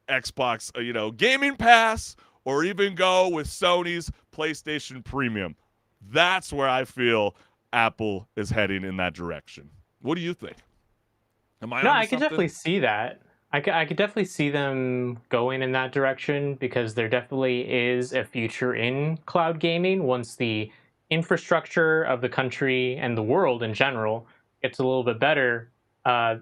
Xbox, Gaming Pass, or even go with Sony's PlayStation Premium. That's where I feel Apple is heading in that direction. What do you think? Am I? No, onto I could something? definitely see that. I could definitely see them going in that direction because there definitely is a future in cloud gaming once the infrastructure of the country and the world in general gets a little bit better. There's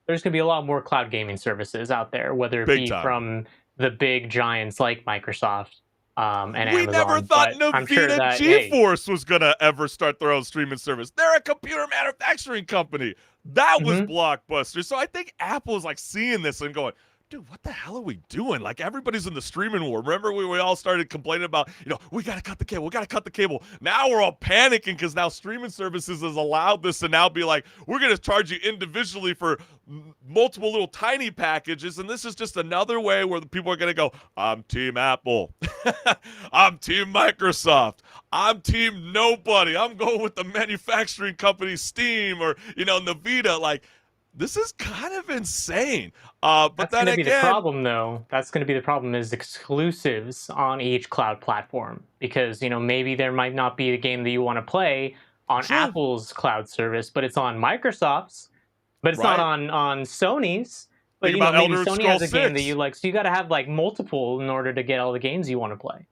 going to be a lot more cloud gaming services out there, whether it Big be time. from the big giants like Microsoft and We Amazon. never thought But I'm sure Nvidia that, hey, GeForce was going to ever start their own streaming service. They're a computer manufacturing company. That was Blockbuster. So I think Apple is like seeing this and going, dude, what the hell are we doing? Like, everybody's in the streaming war. Remember we all started complaining about, we got to cut the cable. We got to cut the cable. Now we're all panicking because now streaming services has allowed this to now be like, we're going to charge you individually for multiple little tiny packages. And this is just another way where the people are going to go, I'm Team Apple. I'm Team Microsoft. I'm Team nobody. I'm going with the manufacturing company Steam or, Nvidia. Like, this is kind of insane. But that's then going to be again, the problem, though. That's going to be the problem is exclusives on each cloud platform because, maybe there might not be a game that you want to play on Apple's cloud service, but it's on Microsoft's, but it's not on Sony's. But, Think about maybe Elder Sony has a Scrolls game that 6. you like. So you got to have like multiple in order to get all the games you want to play.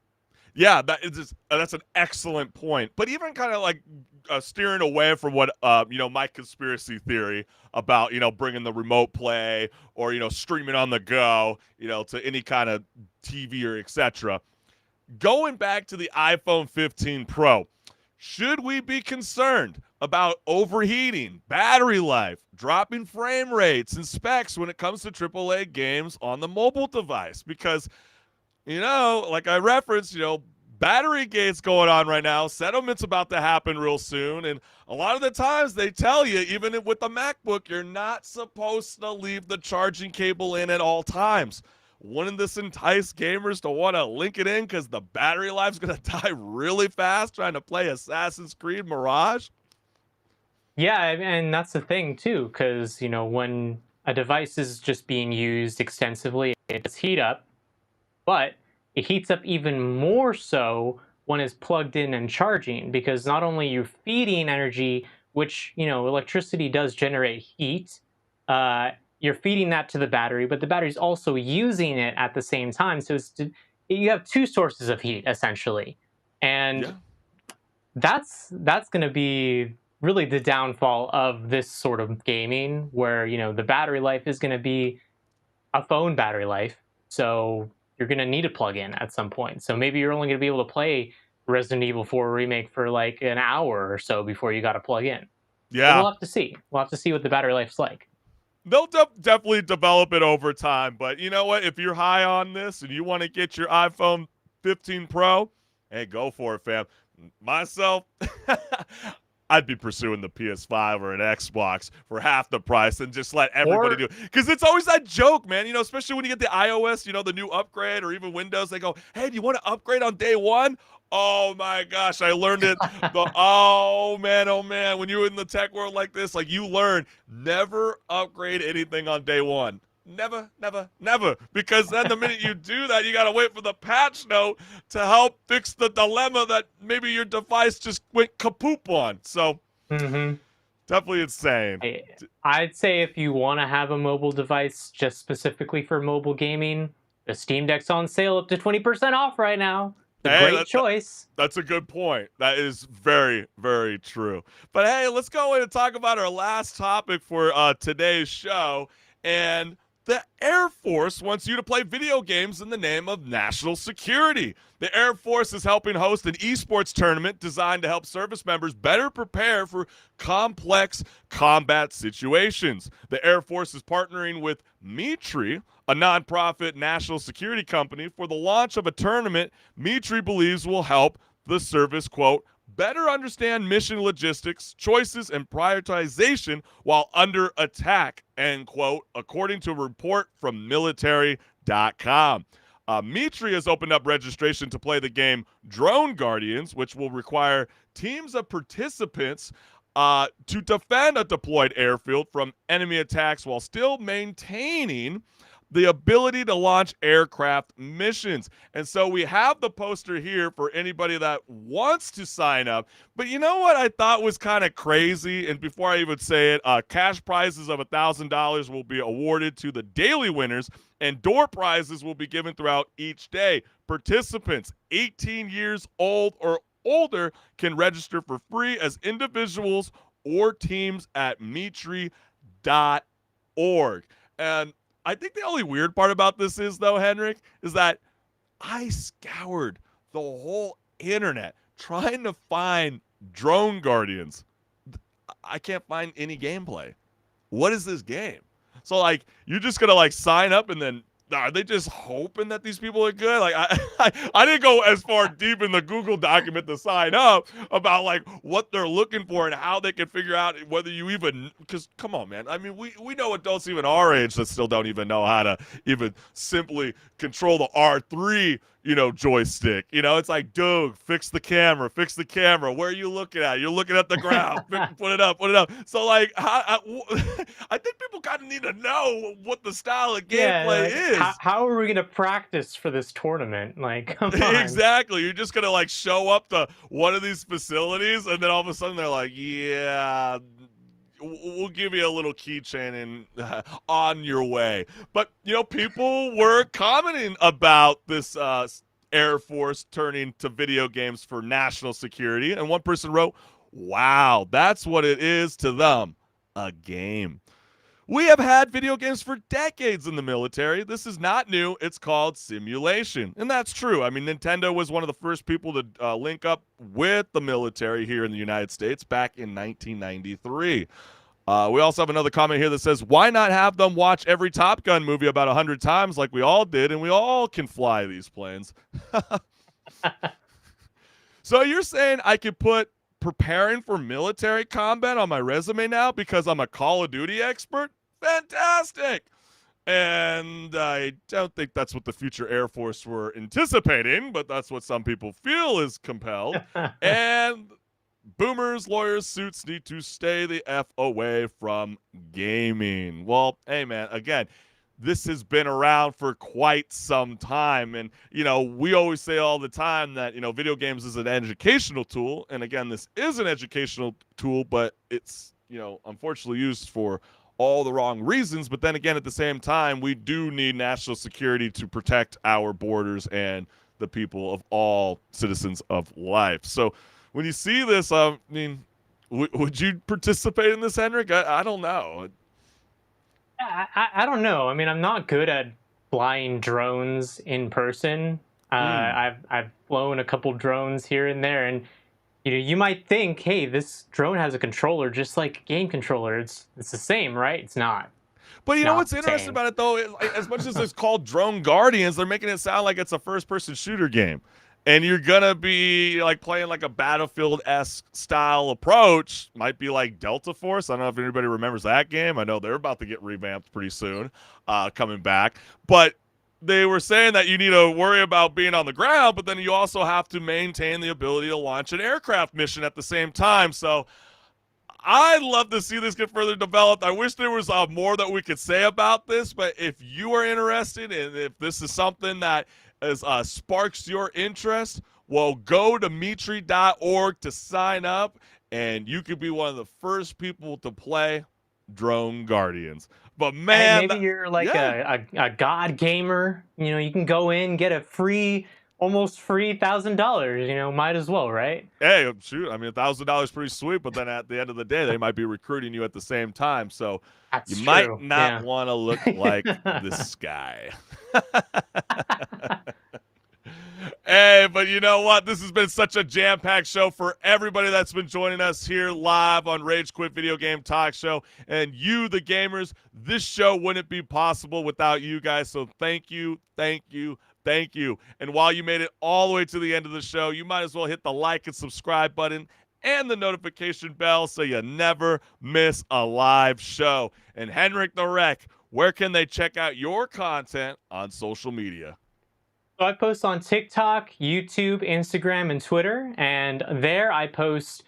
Yeah, that's an excellent point. But even kind of like steering away from what my conspiracy theory about bringing the remote play or streaming on the go to any kind of TV or etc. Going back to the iPhone 15 Pro, should we be concerned about overheating, battery life, dropping frame rates and specs when it comes to AAA games on the mobile device? Because like I referenced, battery gates going on right now. Settlement's about to happen real soon. And a lot of the times they tell you, even with the MacBook, you're not supposed to leave the charging cable in at all times. Wouldn't this entice gamers to want to link it in because the battery life's going to die really fast trying to play Assassin's Creed Mirage? Yeah, and that's the thing, too, because, when a device is just being used extensively, it does heat up. But it heats up even more so when it's plugged in and charging because not only you're feeding energy, which, electricity does generate heat, you're feeding that to the battery, but the battery's also using it at the same time. So you have two sources of heat, essentially. And that's going to be really the downfall of this sort of gaming where, the battery life is going to be a phone battery life. So you're going to need a plug-in at some point. So maybe you're only going to be able to play Resident Evil 4 Remake for like an hour or so before you got to plug in. Yeah. But we'll have to see. We'll have to see what the battery life's like. They'll definitely develop it over time. But you know what? If you're high on this and you want to get your iPhone 15 Pro, hey, go for it, fam. Myself, I'd be pursuing the PS5 or an Xbox for half the price and just let everybody do it. Because it's always that joke, man. Especially when you get the iOS, the new upgrade or even Windows, they go, hey, do you want to upgrade on day one? Oh, my gosh, I learned it. Oh, man. When you're in the tech world like this, like you learn, never upgrade anything on day one. Never. Because then the minute you do that, you got to wait for the patch note to help fix the dilemma that maybe your device just went kapoop on. So definitely insane. I'd say if you want to have a mobile device just specifically for mobile gaming, the Steam Deck's on sale up to 20% off right now. Great choice. That's a good point. That is very, very true. But hey, let's go in and talk about our last topic for today's show. And the Air Force wants you to play video games in the name of national security. The Air Force is helping host an esports tournament designed to help service members better prepare for complex combat situations. The Air Force is partnering with Mitri, a nonprofit national security company, for the launch of a tournament Mitri believes will help the service, quote, better understand mission logistics, choices, and prioritization while under attack, end quote, according to a report from military.com. Mitri has opened up registration to play the game Drone Guardians, which will require teams of participants to defend a deployed airfield from enemy attacks while still maintaining the ability to launch aircraft missions. And so we have the poster here for anybody that wants to sign up. But you know what I thought was kind of crazy? And before I even say it, cash prizes of $1,000 will be awarded to the daily winners, and door prizes will be given throughout each day. Participants 18 years old or older can register for free as individuals or teams at Mitri.org. And I think the only weird part about this is, though, HenricK, is that I scoured the whole internet trying to find Drone Guardians. I can't find any gameplay. What is this game? So, like, you're just going to, like, sign up and then are they just hoping that these people are good? Like, I didn't go as far deep in the Google document to sign up about, like, what they're looking for and how they can figure out whether you even, because, come on, man. I mean, we know adults even our age that still don't even know how to even simply control the R3, joystick. It's like, dude, fix the camera. Where are you looking at? You're looking at the ground. Put it up. So, like, I think people kind of need to know what the style of gameplay is. How are we going to practice for this tournament? Like, come on. Exactly. You're just going to, like, show up to one of these facilities, and then all of a sudden they're like, yeah, we'll give you a little keychain and on your way. But, people were commenting about this Air Force turning to video games for national security. And one person wrote, wow, that's what it is to them, a game. We have had video games for decades in the military. This is not new. It's called simulation. And that's true. I mean, Nintendo was one of the first people to link up with the military here in the United States back in 1993. We also have another comment here that says, why not have them watch every Top Gun movie about 100 times like we all did, and we all can fly these planes? So you're saying I could put preparing for military combat on my resume now because I'm a Call of Duty expert? Fantastic. And I don't think that's what the future Air Force were anticipating, but that's what some people feel is compelled. And boomers, lawyers, suits need to stay the F away from gaming. Well, hey, man, again, this has been around for quite some time. And, we always say all the time that, video games is an educational tool. And, again, this is an educational tool, but it's, unfortunately used for all the wrong reasons. But then again, at the same time, we do need national security to protect our borders and the people of all citizens of life. So when you see this, I mean, would you participate in this, HenricK? I don't know. I don't know. I mean, I'm not good at flying drones in person. I've flown a couple drones here and there, and you might think, hey, this drone has a controller just like a game controller. It's the same, right? It's not. But what's interesting about it, though, as much as it's called Drone Guardians, they're making it sound like it's a first-person shooter game. And you're going to be like playing like a Battlefield-esque style approach. Might be like Delta Force. I don't know if anybody remembers that game. I know they're about to get revamped pretty soon, coming back. But they were saying that you need to worry about being on the ground, but then you also have to maintain the ability to launch an aircraft mission at the same time. So I'd love to see this get further developed. I wish there was more that we could say about this, but if you are interested and if this is something that sparks your interest, well, go to Mitri.org to sign up, and you could be one of the first people to play Drone Guardians. But man, maybe you're like a god gamer. You can go in, get a almost free $1,000. Might as well, right? Hey, shoot! I mean, $1,000 pretty sweet, but then at the end of the day, they might be recruiting you at the same time. So That's you true. might not Yeah. want to look like this guy. Hey, but you know what? This has been such a jam-packed show for everybody that's been joining us here live on Rage Quit Video Game Talk Show. And you, the gamers, this show wouldn't be possible without you guys. So thank you, thank you, thank you. And while you made it all the way to the end of the show, you might as well hit the like and subscribe button and the notification bell so you never miss a live show. And HenricK the Wreck, where can they check out your content on social media? So I post on TikTok, YouTube, Instagram, and Twitter. And there I post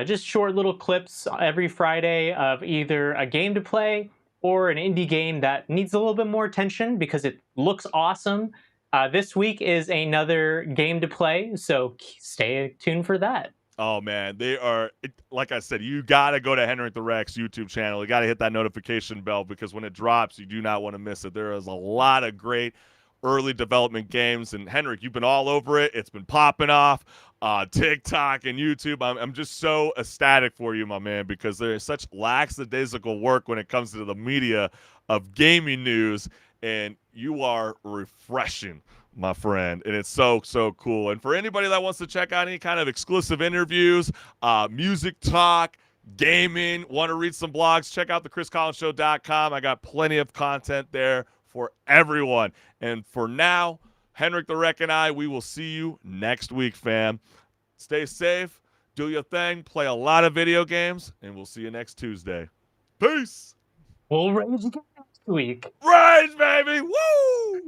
just short little clips every Friday of either a game to play or an indie game that needs a little bit more attention because it looks awesome. This week is another game to play, so stay tuned for that. Oh man, they are, like I said, you gotta go to HenricK YouTube channel. You gotta hit that notification bell because when it drops, you do not want to miss it. There is a lot of great early development games, and Henrik, you've been all over it. It's been popping off TikTok and YouTube. I'm just so ecstatic for you, my man, because there is such lackadaisical work when it comes to the media of gaming news, and you are refreshing, my friend, and it's so cool. And for anybody that wants to check out any kind of exclusive interviews, music talk, gaming, want to read some blogs, check out the chriscollinsshow.com. I got plenty of content there for everyone. And for now, HenricK the Wreck and I, we will see you next week, fam. Stay safe, do your thing, play a lot of video games, and we'll see you next Tuesday. Peace. We'll rage again next week. Rage, baby. Woo!